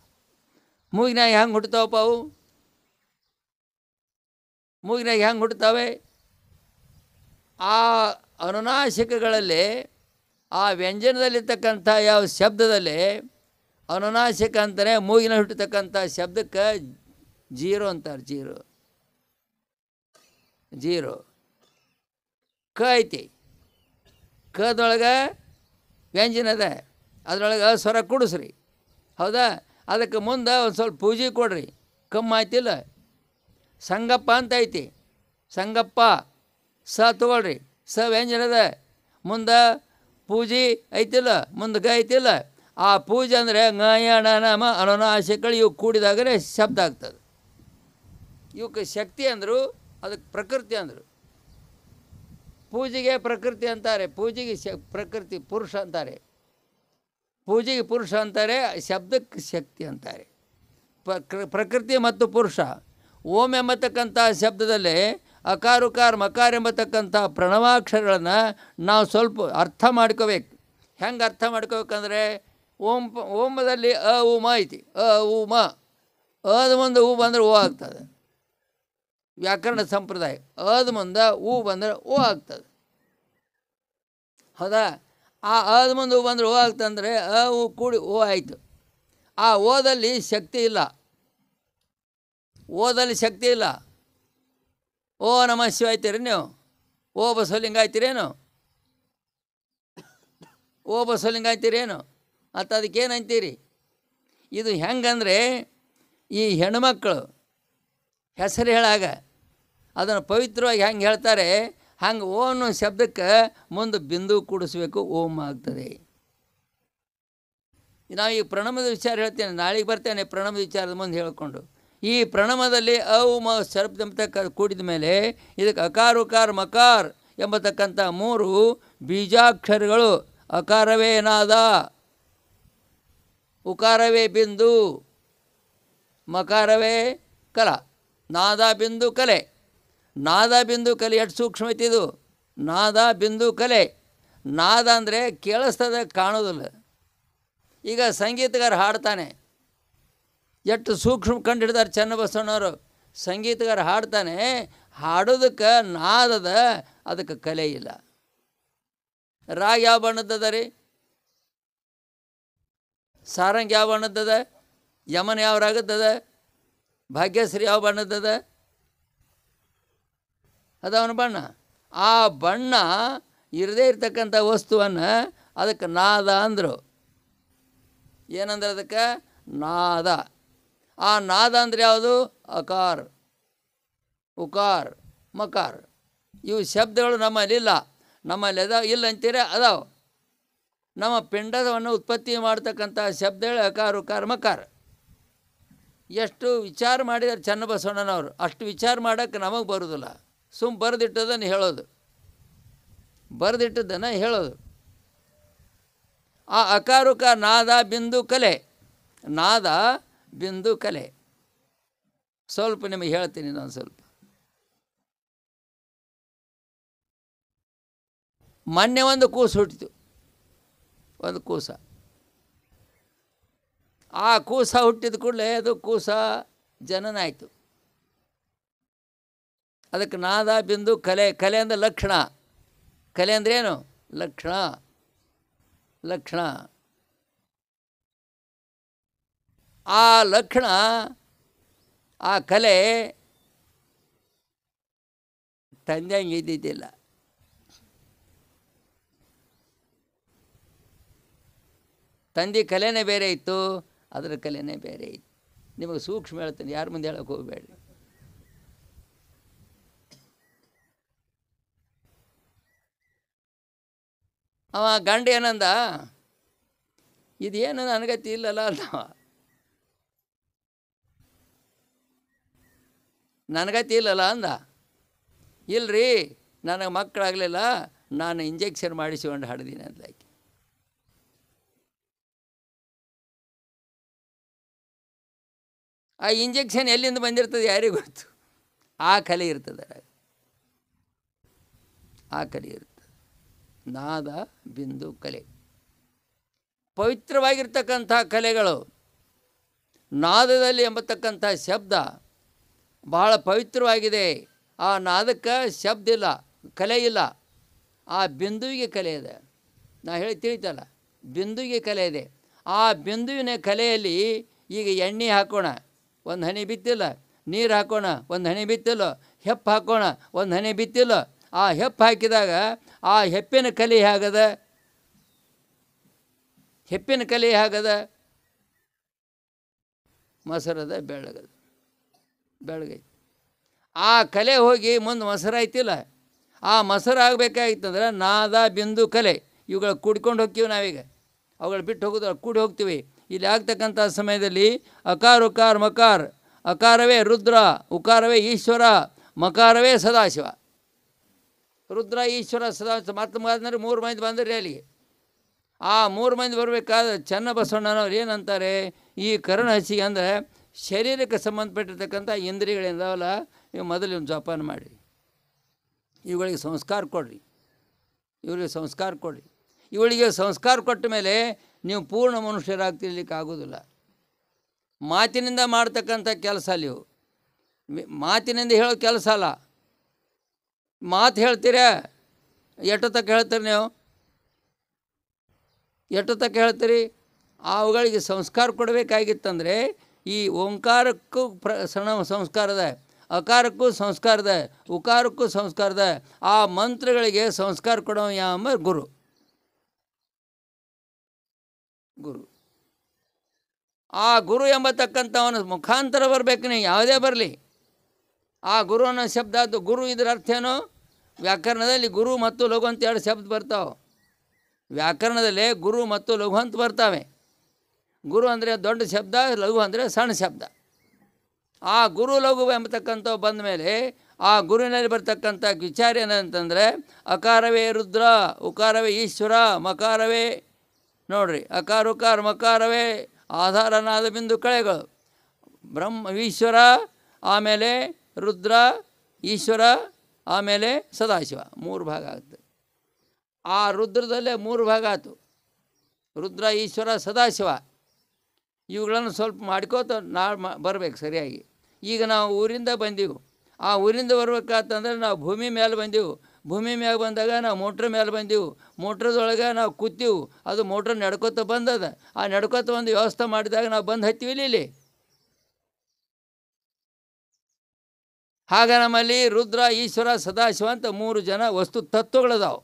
ಮೂಗಿನಾಗ ಹೆಂಗೆ ಹುಟ್ಟುತ್ತಾವಪ್ಪ ಅವು? ಮೂಗಿನಾಗ ಹೆಂಗೆ ಹುಟ್ಟುತ್ತವೆ? ಆ ಅನುನಾಸಿಕಗಳಲ್ಲಿ ಆ ವ್ಯಂಜನದಲ್ಲಿರ್ತಕ್ಕಂಥ ಯಾವ ಶಬ್ದದಲ್ಲಿ ಅನುನಾಸಿಕ ಅಂತಾನೆ ಮೂಗಿನ ಹುಟ್ಟತಕ್ಕಂಥ ಶಬ್ದಕ್ಕೆ ಜೀರೋ ಅಂತಾರೆ. ಜೀರೋ ಕ ಐತಿ, ಕದೊಳಗೆ ವ್ಯಂಜನದ, ಅದರೊಳಗೆ ಸ್ವರ ಕೂಡಿಸ್ರಿ, ಹೌದಾ? ಅದಕ್ಕೆ ಮುಂದೆ ಒಂದು ಸ್ವಲ್ಪ ಪೂಜೆ ಕೊಡ್ರಿ, ಕಮ್ಮಿ ಆಯ್ತಿಲ್ಲ. ಸಂಗಪ್ಪ ಅಂತ ಐತಿ, ಸಂಗಪ್ಪ ಸ ತಗೊಳ್ರಿ, ಸ ವ್ಯಂಜನದ, ಮುಂದೆ ಪೂಜೆ ಐತಿಲ್ಲ, ಮುಂದೆ ಗ ಐತಿಲ್ಲ. ಆ ಪೂಜೆ ಅಂದರೆ ಗಾಯಣ ನಾಮ ಅನುನಾಸಿಕಗಳು ಇವು ಕೂಡಿದಾಗಲೇ ಶಬ್ದ ಆಗ್ತದೆ. ಇವಕ್ಕೆ ಶಕ್ತಿ ಅಂದರು, ಅದಕ್ಕೆ ಪ್ರಕೃತಿ ಅಂದರು. ಪೂಜೆಗೆ ಪ್ರಕೃತಿ ಅಂತಾರೆ, ಪೂಜೆಗೆ ಪ್ರಕೃತಿ ಪುರುಷ ಅಂತಾರೆ. ಪೂಜೆಗೆ ಪುರುಷ ಅಂತಾರೆ, ಶಬ್ದಕ್ಕೆ ಶಕ್ತಿ ಅಂತಾರೆ. ಪ್ರಕೃತಿ ಮತ್ತು ಪುರುಷ. ಓಂ ಎಂಬತಕ್ಕಂಥ ಶಬ್ದದಲ್ಲಿ ಅಕಾರ ಉಕಾರ ಮಕಾರ ಎಂಬತಕ್ಕಂಥ ಪ್ರಣವಾಕ್ಷರಗಳನ್ನು ನಾವು ಸ್ವಲ್ಪ ಅರ್ಥ ಮಾಡ್ಕೋಬೇಕು. ಹೆಂಗೆ ಅರ್ಥ ಮಾಡ್ಕೋಬೇಕಂದ್ರೆ, ಓಂದಲ್ಲಿ ಅ ಉ ಮ ಐತಿ, ಅ ಉ ಮ, ಅದ ಮುಂದೆ ಹೂ ಬಂದರೆ ಓ ಆಗ್ತದೆ. ವ್ಯಾಕರಣ ಸಂಪ್ರದಾಯ ಅದ ಮುಂದೆ ಹೂ ಬಂದರೆ ಓ ಆಗ್ತದೆ, ಹೌದಾ? ಆ ಅದ ಮುಂದೆ ಹೂ ಬಂದರೆ ಓ ಆಗ್ತಂದರೆ ಅ ಹೂ ಕೂಡಿ ಓ ಆಯಿತು. ಆ ಓದಲ್ಲಿ ಶಕ್ತಿ ಇಲ್ಲ, ಓದಲ್ಲಿ ಶಕ್ತಿ ಇಲ್ಲ. ಓ ನಮಃ ಶಿವ ಆಯ್ತೀರಿ ನೀವು? ಓ ಬಸವಲಿಂಗ ಆಯ್ತೀರೇನು? ಓ ಬಸವಲಿಂಗ ಆಯ್ತೀರೇನು ಅಂತ ಅದಕ್ಕೇನು ಅಂತೀರಿ? ಇದು ಹೆಂಗಂದರೆ, ಈ ಹೆಣ್ಮಕ್ಳು ಹೆಸರು ಹೇಳಾಗ ಅದನ್ನು ಪವಿತ್ರವಾಗಿ ಹೆಂಗೆ ಹೇಳ್ತಾರೆ, ಹಂಗೆ ಓ ಅನ್ನೋ ಶಬ್ದಕ್ಕೆ ಮುಂದೆ ಬಿಂದು ಕೂಡಿಸ್ಬೇಕು, ಓಂ ಆಗ್ತದೆ. ನಾವು ಈ ಪ್ರಣಮದ ವಿಚಾರ ಹೇಳ್ತೇನೆ, ನಾಳೆಗೆ ಬರ್ತೇನೆ ಪ್ರಣಮದ ವಿಚಾರದ ಮುಂದೆ ಹೇಳಿಕೊಂಡು. ಈ ಪ್ರಣಮದಲ್ಲಿ ಅ ಉ ಮ ಶಬ್ದ ಕೂಡಿದ ಮೇಲೆ ಇದಕ್ಕೆ ಅಕಾರ ಉಕಾರ ಮಕಾರ ಎಂಬತಕ್ಕಂಥ 3 ಬೀಜಾಕ್ಷರಗಳು. ಅಕಾರವೇ ನಾದ, ಉಕಾರವೇ ಬಿಂದು, ಮಕಾರವೇ ಕಲ. ನಾದ ಬಿಂದು ಕಲೆ. ನಾದ ಬಿಂದು ಕಲೆ ಎಷ್ಟು ಸೂಕ್ಷ್ಮ ಐತಿ ಇದು. ನಾದ ಬಿಂದು ಕಲೆ. ನಾದ ಅಂದರೆ ಕೇಳಿಸ್ತದೆ, ಕಾಣೋದಿಲ್ಲ. ಈಗ ಸಂಗೀತಗಾರ ಹಾಡ್ತಾನೆ, ಎಷ್ಟು ಸೂಕ್ಷ್ಮ ಕಂಡು ಹಿಡಿದಾರೆ ಚನ್ನಬಸವಣ್ಣವರು. ಸಂಗೀತಗಾರ ಹಾಡ್ತಾನೆ, ಹಾಡೋದಕ್ಕೆ ನಾದದ ಅದಕ್ಕೆ ಕಲೆ ಇಲ್ಲ. ರಾಗ ಯಾವ ಬಣ್ಣದ್ದದ ರೀ? ಸಾರಂಗ್ ಯಾವ ಬಣ್ಣದ್ದದ? ಯಮನ ಯಾವ ರಾಗದ್ದದ? ಭಾಗ್ಯಶ್ರೀ ಯಾವ ಬಣ್ಣದ್ದದ? ಅದು ಅವನ ಬಣ್ಣ. ಆ ಬಣ್ಣ ಇರದೇ ಇರ್ತಕ್ಕಂಥ ವಸ್ತುವನ್ನು ಅದಕ್ಕೆ ನಾದ ಅಂದರು. ಏನಂದ್ರೆ ಅದಕ್ಕೆ ನಾದ. ಆ ನಾದ ಅಂದರೆ ಯಾವುದು? ಅಕಾರ ಉಕಾರ ಮಕಾರ. ಇವು ಶಬ್ದಗಳು ನಮ್ಮಲ್ಲಿಲ್ಲ. ನಮ್ಮಲ್ಲಿ ಇಲ್ಲ ಅಂತೀರ ಅದಾವ. ನಮ್ಮ ಪಿಂಡವನ್ನು ಉತ್ಪತ್ತಿ ಮಾಡ್ತಕ್ಕಂಥ ಶಬ್ದಗಳು ಅಕಾರ ಉಕಾರ ಮಕಾರ. ಎಷ್ಟು ವಿಚಾರ ಮಾಡಿದ್ದಾರೆ ಚನ್ನಬಸವಣ್ಣನವರು. ಅಷ್ಟು ವಿಚಾರ ಮಾಡೋಕ್ಕೆ ನಮಗೆ ಬರೋದಿಲ್ಲ. ಬರೆದಿಟ್ಟದನ್ನು ಹೇಳೋದು, ಬರೆದಿಟ್ಟದನ್ನು ಹೇಳೋದು. ಆ ಅಕಾರ ಉಕಾರ ನಾದ ಬಿಂದು ಕಲೆ. ನಾದ ಬಿಂದು ಕಲೆ. ಸ್ವಲ್ಪ ನಿಮಗೆ ಹೇಳ್ತೀನಿ ನಾನು ಸ್ವಲ್ಪ. ಮೊನ್ನೆ ಒಂದು ಕೂಸು ಹುಟ್ಟಿತು, ಒಂದು ಕೂಸ. ಆ ಕೂಸ ಹುಟ್ಟಿದ ಕೂಡಲೇ ಅದು ಕೂಸ ಜನನ ಆಯಿತು. ಅದಕ್ಕೆ ನಾದ ಬಿಂದು ಕಲೆ. ಕಲೆ ಅಂದರೆ ಲಕ್ಷಣ. ಕಲೆ ಅಂದರೆ ಏನು? ಲಕ್ಷಣ. ಲಕ್ಷಣ. ಆ ಲಕ್ಷಣ, ಆ ಕಲೆ ತಂದೆಂಗೆ ಇದ್ದಿದ್ದಿಲ್ಲ. ತಂದೆ ಕಲೆನೇ ಬೇರೆ ಇತ್ತು, ಅದರ ಕಲೆನೇ ಬೇರೆ ಇತ್ತು. ನಿಮಗೆ ಸೂಕ್ಷ್ಮ ಹೇಳ್ತೀನಿ, ಯಾರ ಮುಂದೆ ಹೇಳೋಕೆ ಹೋಗಬೇಡ್ರಿ. ಅವ ಗಂಡ ಏನಂದ, ಇದೇನು ನನಗತಿ ಇಲ್ಲಲ್ಲ ಅಂದವ. ನನಗತಿ ಇಲ್ಲಲ್ಲ ಅಂದ. ಇಲ್ರಿ, ನನಗೆ ಮಕ್ಕಳಾಗಲಿಲ್ಲ, ನಾನು ಇಂಜೆಕ್ಷನ್ ಮಾಡಿಸಿಕೊಂಡು ಹಡ್ದೀನಿ ಅಂದ್ಲಾಕಿ. ಆ ಇಂಜೆಕ್ಷನ್ ಎಲ್ಲಿಂದ ಬಂದಿರ್ತದೆ ಯಾರಿಗೂ ಗೊತ್ತು. ಆ ಕಲೆ ಇರ್ತದೆ, ಆ ಕಲೆ ಇರ್ತದೆ. ನಾದ ಬಿಂದು ಕಲೆ. ಪವಿತ್ರವಾಗಿರ್ತಕ್ಕಂಥ ಕಲೆಗಳು. ನಾದದಲ್ಲಿ ಎಂಬತಕ್ಕಂಥ ಶಬ್ದ ಬಹಳ ಪವಿತ್ರವಾಗಿದೆ. ಆ ನಾದಕ್ಕೆ ಶಬ್ದ ಇಲ್ಲ, ಕಲೆ ಇಲ್ಲ. ಆ ಬಿಂದುವಿಗೆ ಕಲೆ ಇದೆ. ನಾ ಹೇಳಿ ತಿಳಿತಲ್ಲ, ಬಿಂದುವಿಗೆ ಕಲೆ ಇದೆ. ಆ ಬಿಂದುವಿನ ಕಲೆಯಲ್ಲಿ ಈಗ ಎಣ್ಣೆ ಹಾಕೋಣ, ಒಂದು ಹನಿ ಬಿತ್ತಿಲ್ಲ. ನೀರು ಹಾಕೋಣ, ಒಂದು ಹನಿ ಬಿತ್ತಿಲ್ಲ. ಹೆಪ್ಪು ಹಾಕೋಣ, ಒಂದು ಹನಿ ಬಿತ್ತಿಲ್ಲ. ಆ ಹೆಪ್ಪು ಹಾಕಿದಾಗ ಆ ಹೆಪ್ಪಿನ ಕಲೆ ಹೇಗದ? ಹೆಪ್ಪಿನ ಕಲೆ ಹೇಗದ? ಮೊಸರದ ಬೆಳಗದ, ಬೆಳಗೈತಿ. ಆ ಕಲೆ ಹೋಗಿ ಮುಂದೆ ಮೊಸರಾಯ್ತಿಲ್ಲ. ಆ ಮೊಸರು ಆಗಬೇಕಾಗಿತ್ತಂದ್ರೆ ನಾದ, ಬಿಂದು, ಕಲೆ ಇವುಗಳು ಕೂಡ್ಕೊಂಡು ಹೋಗ್ತೀವಿ ನಾವೀಗ. ಅವುಗಳು ಬಿಟ್ಟು ಹೋಗೋದು ಕೂಡಿ ಹೋಗ್ತೀವಿ. ಇಲ್ಲಿ ಆಗ್ತಕ್ಕಂಥ ಸಮಯದಲ್ಲಿ ಅಕಾರ, ಉಕಾರ, ಮಕಾರ. ಅಕಾರವೇ ರುದ್ರ, ಉಕಾರವೇ ಈಶ್ವರ, ಮಕಾರವೇ ಸದಾಶಿವ. ರುದ್ರ, ಈಶ್ವರ, ಸದಾಶಿವ. ಮತ್ತೆ 3 ಮಂದಿ ಬಂದರೆ ಅಲ್ಲಿಗೆ. ಆ 3 ಮಂದಿ ಬರಬೇಕಾದ್ರೆ ಚನ್ನಬಸವಣ್ಣನವ್ರು ಏನಂತಾರೆ, ಈ ಕರುಣಹಸಿಗೆ ಅಂದರೆ ಶರೀರಕ್ಕೆ ಸಂಬಂಧಪಟ್ಟಿರ್ತಕ್ಕಂಥ ಇಂದ್ರಿಯಗಳಿಂದಾವಲ್ಲ, ನೀವು ಮೊದಲು ಒಂದು ಜೋಪಾನ ಮಾಡಿರಿ. ಇವುಗಳಿಗೆ ಸಂಸ್ಕಾರ ಕೊಡ್ರಿ, ಇವರಿಗೆ ಸಂಸ್ಕಾರ ಕೊಡ್ರಿ. ಇವಳಿಗೆ ಸಂಸ್ಕಾರ ಕೊಟ್ಟ ಮೇಲೆ ನೀವು ಪೂರ್ಣ ಮನುಷ್ಯರಾಗ್ತಿರ್ಲಿಕ್ಕೆ ಆಗೋದಿಲ್ಲ. ಮಾತಿನಿಂದ ಮಾಡ್ತಕ್ಕಂಥ ಕೆಲಸ ಅಲ್ಲಿ ಇವು. ಮಾತಿನಿಂದ ಹೇಳೋ ಕೆಲಸ ಅಲ್ಲ. ಮಾತು ಹೇಳ್ತೀರಾ, ಎಷ್ಟೊತ್ತಕ್ಕೆ ಹೇಳ್ತೀರಿ ನೀವು? ಎಷ್ಟೊತ್ತಕ್ಕೆ ಹೇಳ್ತೀರಿ? ಅವುಗಳಿಗೆ ಸಂಸ್ಕಾರ ಕೊಡಬೇಕಾಗಿತ್ತಂದರೆ ಈ ಓಂಕಾರಕ್ಕೂ ಸಂಸ್ಕಾರದ, ಅಕಾರಕ್ಕೂ ಸಂಸ್ಕಾರದ, ಉಕಾರಕ್ಕೂ ಸಂಸ್ಕಾರದ. ಆ ಮಂತ್ರಗಳಿಗೆ ಸಂಸ್ಕಾರ ಕೊಡೋ ಯಾವ ಗುರು. ಗುರು ಆ ಗುರು ಎಂಬತಕ್ಕಂಥವನ ಮುಖಾಂತರ ಬರಬೇಕು. ನೀವು ಯಾವುದೇ ಬರಲಿ, ಆ ಗುರು ಅನ್ನೋ ಶಬ್ದ ಅದು. ಗುರು ಇದರ ಅರ್ಥ ಏನು? ವ್ಯಾಕರಣದಲ್ಲಿ ಗುರು ಮತ್ತು ಲಘು ಅಂತ 2 ಶಬ್ದ ಬರ್ತಾವೆ. ವ್ಯಾಕರಣದಲ್ಲಿ ಗುರು ಮತ್ತು ಲಘು ಅಂತ ಬರ್ತಾವೆ. ಗುರು ಅಂದರೆ ದೊಡ್ಡ ಶಬ್ದ, ಲಘು ಅಂದರೆ ಸಣ್ಣ ಶಬ್ದ. ಆ ಗುರು ಲಘು ಎಂಬತಕ್ಕಂಥವು ಬಂದ ಮೇಲೆ ಆ ಗುರುವಿನಲ್ಲಿ ಬರ್ತಕ್ಕಂಥ ವಿಚಾರ ಏನಂತಂದರೆ ಅಕಾರವೇ ರುದ್ರ, ಉಕಾರವೇ ಈಶ್ವರ, ಮಕಾರವೇ ನೋಡ್ರಿ, ಅಕಾರ, ಉಕಾರ, ಮಕಾರವೇ ಆಧಾರನಾದ ಬಿಂದು ಕಳೆಗಳು. ಈಶ್ವರ, ಆಮೇಲೆ ರುದ್ರ, ಈಶ್ವರ, ಆಮೇಲೆ ಸದಾಶಿವ. 3 ಭಾಗ ಆಗ್ತದೆ. ಆ ರುದ್ರದಲ್ಲೇ 3 ಭಾಗ ಆಯ್ತು. ರುದ್ರ, ಈಶ್ವರ, ಸದಾಶಿವ. ಇವುಗಳನ್ನು ಸ್ವಲ್ಪ ಮಾಡ್ಕೋತ ಬರಬೇಕು ಸರಿಯಾಗಿ. ಈಗ ನಾವು ಊರಿಂದ ಬಂದೆವು. ಆ ಊರಿಂದ ಬರ್ಬೇಕಾತಂದ್ರೆ ನಾವು ಭೂಮಿ ಮೇಲೆ ಬಂದೆವು. ಭೂಮಿ ಮ್ಯಾಗ ಬಂದಾಗ ನಾವು ಮೋಟ್ರ್ ಮೇಲೆ ಬಂದೆವು. ಮೋಟ್ರದೊಳಗೆ ನಾವು ಕೂತೀವು. ಅದು ಮೋಟ್ರ್ ನಡ್ಕೋತ ಬಂದದ. ಆ ನಡ್ಕೋತ ಒಂದು ವ್ಯವಸ್ಥೆ ಮಾಡಿದಾಗ ನಾವು ಬಂದು ಹತ್ತೀವಿ ಇಲ್ಲಿ. ಆಗ ನಮ್ಮಲ್ಲಿ ರುದ್ರ, ಈಶ್ವರ, ಸದಾಶಿವ ಅಂತ 3 ಜನ ವಸ್ತು ತತ್ವಗಳದಾವೆ.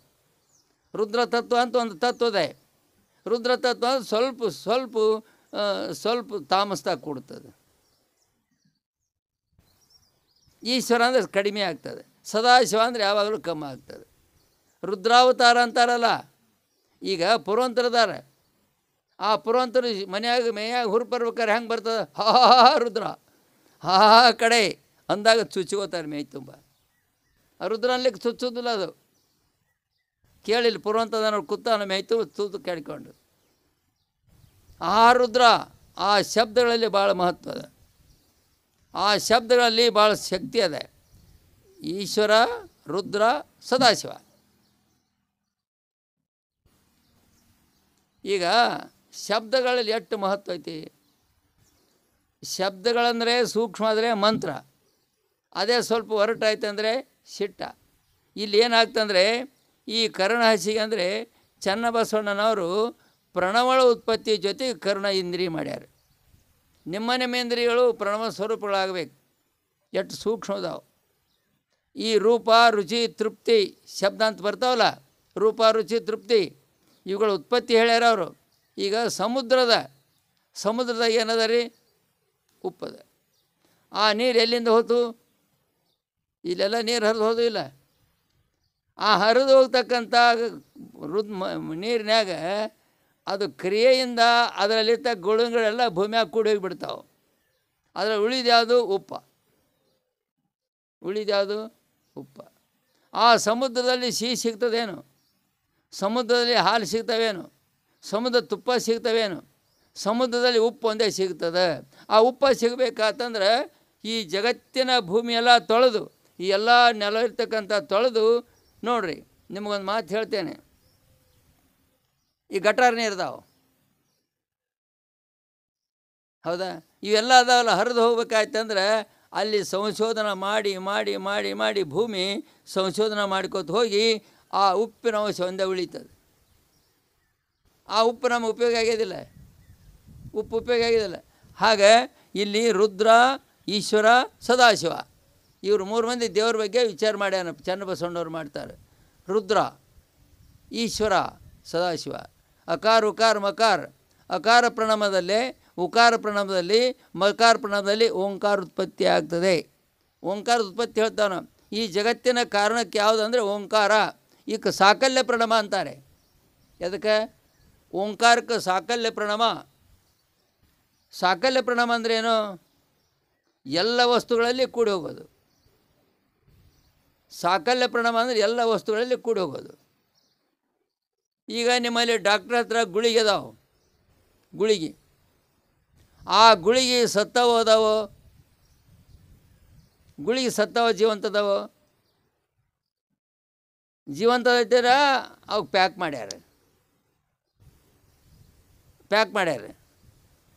ರುದ್ರ ತತ್ವ ಅಂತ ಒಂದು ತತ್ವ ಇದೆ. ರುದ್ರ ತತ್ವ ಸ್ವಲ್ಪ ತಾಮಸ್ದಾಗ ಕೂಡ್ತದೆ. ಈಶ್ವರ ಅಂದರೆ ಕಡಿಮೆ ಆಗ್ತದೆ. ಸದಾಶಿವ ಅಂದರೆ ಯಾವಾಗಲೂ ಕಮ್ಮಿ ಆಗ್ತದೆ. ರುದ್ರಾವತಾರ ಅಂತಾರಲ್ಲ, ಈಗ ಪುರೋಂತರದಾರ. ಆ ಪುರೋಂತರು ಮೇಯಾಗ ಹುರ್ಬರ್ಬೇಕಾರೆ ಹೆಂಗೆ ಬರ್ತದೆ? ಹಾ ರುದ್ರ, ಹಾ ಕಡೆ ಅಂದಾಗ ಚುಚ್ಕೋತಾರೆ ಮೈ ತುಂಬ. ಆ ರುದ್ರ ಅನ್ಲಿಕ್ಕೆ ಚುಚ್ಚೋದಿಲ್ಲ ಅದು. ಕೇಳಿಲ್ಲ, ಪುರೋಂತದ ನೋಡಿ ಕೂತಾನ ಮೈ ತುಂಬ ತೂತು ಕೇಳಿಕೊಂಡು. ಆ ರುದ್ರ, ಆ ಶಬ್ದಗಳಲ್ಲಿ ಭಾಳ ಮಹತ್ವ ಅದ. ಆ ಶಬ್ದಗಳಲ್ಲಿ ಭಾಳ ಶಕ್ತಿ ಅದ. ಈಶ್ವರ, ರುದ್ರ, ಸದಾಶಿವ. ಈಗ ಶಬ್ದಗಳಲ್ಲಿ ಎಷ್ಟು ಮಹತ್ವ ಐತಿ. ಶಬ್ದಗಳಂದರೆ ಸೂಕ್ಷ್ಮ ಆದರೆ ಮಂತ್ರ, ಅದೇ ಸ್ವಲ್ಪ ಹೊರಟಾಯ್ತಂದರೆ ಶಿಟ್ಟ. ಇಲ್ಲಿ ಏನಾಗ್ತಂದರೆ ಈ ಕರುಣಹಸಿಗೆ ಅಂದರೆ ಚನ್ನಬಸವಣ್ಣನವರು ಪ್ರಣವಳ ಉತ್ಪತ್ತಿ ಜೊತೆಗೆ ಕರುಣ ಇಂದ್ರಿಯ ಮಾಡ್ಯಾರ. ನಿಮ್ಮ ಇಂದ್ರಿಯಗಳು ಪ್ರಣವ ಸ್ವರೂಪಗಳಾಗಬೇಕು. ಎಷ್ಟು ಸೂಕ್ಷ್ಮದಾವು. ಈ ರೂಪ, ರುಚಿ, ತೃಪ್ತಿ ಶಬ್ದ ಅಂತ ಬರ್ತಾವಲ್ಲ, ರೂಪ, ರುಚಿ, ತೃಪ್ತಿ ಇವುಗಳ ಉತ್ಪತ್ತಿ ಹೇಳ್ಯಾರ ಅವರು. ಈಗ ಸಮುದ್ರದಾಗ ಏನದ ರೀ? ಉಪ್ಪದ. ಆ ನೀರು ಎಲ್ಲಿಂದ ಹೋತು? ಇಲ್ಲೆಲ್ಲ ನೀರು ಹರಿದು ಹೋದು ಇಲ್ಲ. ಆ ಹರಿದು ಹೋಗ್ತಕ್ಕಂಥ ನೀರಿನಾಗ ಅದು ಕ್ರಿಯೆಯಿಂದ ಅದರಲ್ಲಿರ್ತ ಗುಣಗಳೆಲ್ಲ ಭೂಮಿಯಾಗ ಕೂಡಿ ಹೋಗಿಬಿಡ್ತಾವೆ. ಅದರಲ್ಲಿ ಉಳಿದ್ಯಾವುದು? ಉಪ್ಪ. ಉಳಿದ್ಯಾವುದು? ಉಪ್ಪ. ಆ ಸಮುದ್ರದಲ್ಲಿ ಸಿಹಿ ಸಿಗ್ತದೇನು? ಸಮುದ್ರದಲ್ಲಿ ಹಾಲು ಸಿಗ್ತವೇನು? ಸಮುದ್ರ ತುಪ್ಪ ಸಿಗ್ತವೇನು? ಸಮುದ್ರದಲ್ಲಿ ಉಪ್ಪು ಒಂದೇ ಸಿಗ್ತದೆ. ಆ ಉಪ್ಪ ಸಿಗಬೇಕಾತಂದ್ರೆ ಈ ಜಗತ್ತಿನ ಭೂಮಿಯೆಲ್ಲ ತೊಳೆದು, ಈ ಎಲ್ಲ ನೆಲ ಇರ್ತಕ್ಕಂಥ ತೊಳೆದು ನೋಡ್ರಿ. ನಿಮಗೊಂದು ಮಾತು ಹೇಳ್ತೇನೆ. ಈ ಗಟಾರ ನೀರ್ದಾವೆ, ಹೌದಾ? ಇವೆಲ್ಲ ಅದಾವಲ್ಲ, ಹರಿದು ಹೋಗ್ಬೇಕಾಯ್ತಂದ್ರೆ ಅಲ್ಲಿ ಸಂಶೋಧನೆ ಮಾಡಿ ಮಾಡಿ ಮಾಡಿ ಮಾಡಿ ಭೂಮಿ ಸಂಶೋಧನೆ ಮಾಡ್ಕೊತ ಹೋಗಿ ಆ ಉಪ್ಪಿನ ಅಂಶ ಒಂದೇ ಉಳಿತದೆ. ಆ ಉಪ್ಪು ನಮ್ಗೆ ಉಪಯೋಗ ಆಗ್ಯೋದಿಲ್ಲ, ಉಪ್ಪು ಉಪಯೋಗ ಆಗಿದಿಲ್ಲ. ಹಾಗೆ ಇಲ್ಲಿ ರುದ್ರ, ಈಶ್ವರ, ಸದಾಶಿವ ಇವರು 3 ಮಂದಿ ದೇವ್ರ ಬಗ್ಗೆ ವಿಚಾರ ಮಾಡ್ಯಾನ ಚನ್ನಬಸವಣ್ಣವ್ರು ಮಾಡ್ತಾರೆ. ರುದ್ರ, ಈಶ್ವರ, ಸದಾಶಿವ. ಅಕಾರ ಉಕಾರ ಮಕಾರ, ಅಕಾರ ಪ್ರಣಾಮದಲ್ಲೇ ಉಕಾರ ಪ್ರಣಾಮದಲ್ಲಿ ಮಕಾರ ಪ್ರಣಾಮದಲ್ಲಿ ಓಂಕಾರ ಉತ್ಪತ್ತಿ ಆಗ್ತದೆ. ಓಂಕಾರ ಉತ್ಪತ್ತಿ ಹೇಳ್ತಾನೆ. ಈ ಜಗತ್ತಿನ ಕಾರಣಕ್ಕೆ ಯಾವುದಂದರೆ ಓಂಕಾರ. ಈಗ ಸಾಕಲ್ಯ ಪ್ರಣಾಮ ಅಂತಾರೆ. ಅದಕ್ಕೆ ಓಂಕಾರಕ್ಕೆ ಸಾಕಲ್ಯ ಪ್ರಣಾಮ. ಸಾಕಲ್ಯ ಪ್ರಣಾಮ ಅಂದರೆ ಏನು? ಎಲ್ಲ ವಸ್ತುಗಳಲ್ಲಿ ಕೂಡಿ ಹೋಗೋದು. ಸಾಕಲ್ಯ ಪ್ರಣಾಮ ಅಂದರೆ ಎಲ್ಲ ವಸ್ತುಗಳಲ್ಲಿ ಕೂಡಿ ಹೋಗೋದು. ಈಗ ನಿಮ್ಮಲ್ಲಿ ಡಾಕ್ಟ್ರ್ ಹತ್ರ ಗುಳಿಗೆ ಅದಾವೆ, ಗುಳಿಗೆ. ಆ ಗುಳಿಗೆ ಸತ್ತವೋ ಅದಾವೋ? ಗುಳಿಗೆ ಸತ್ತವ ಜೀವಂತದವೋ? ಜೀವಂತದಿದ್ದೀರ ಅವಕ್ಕೆ ಪ್ಯಾಕ್ ಮಾಡ್ಯಾರ.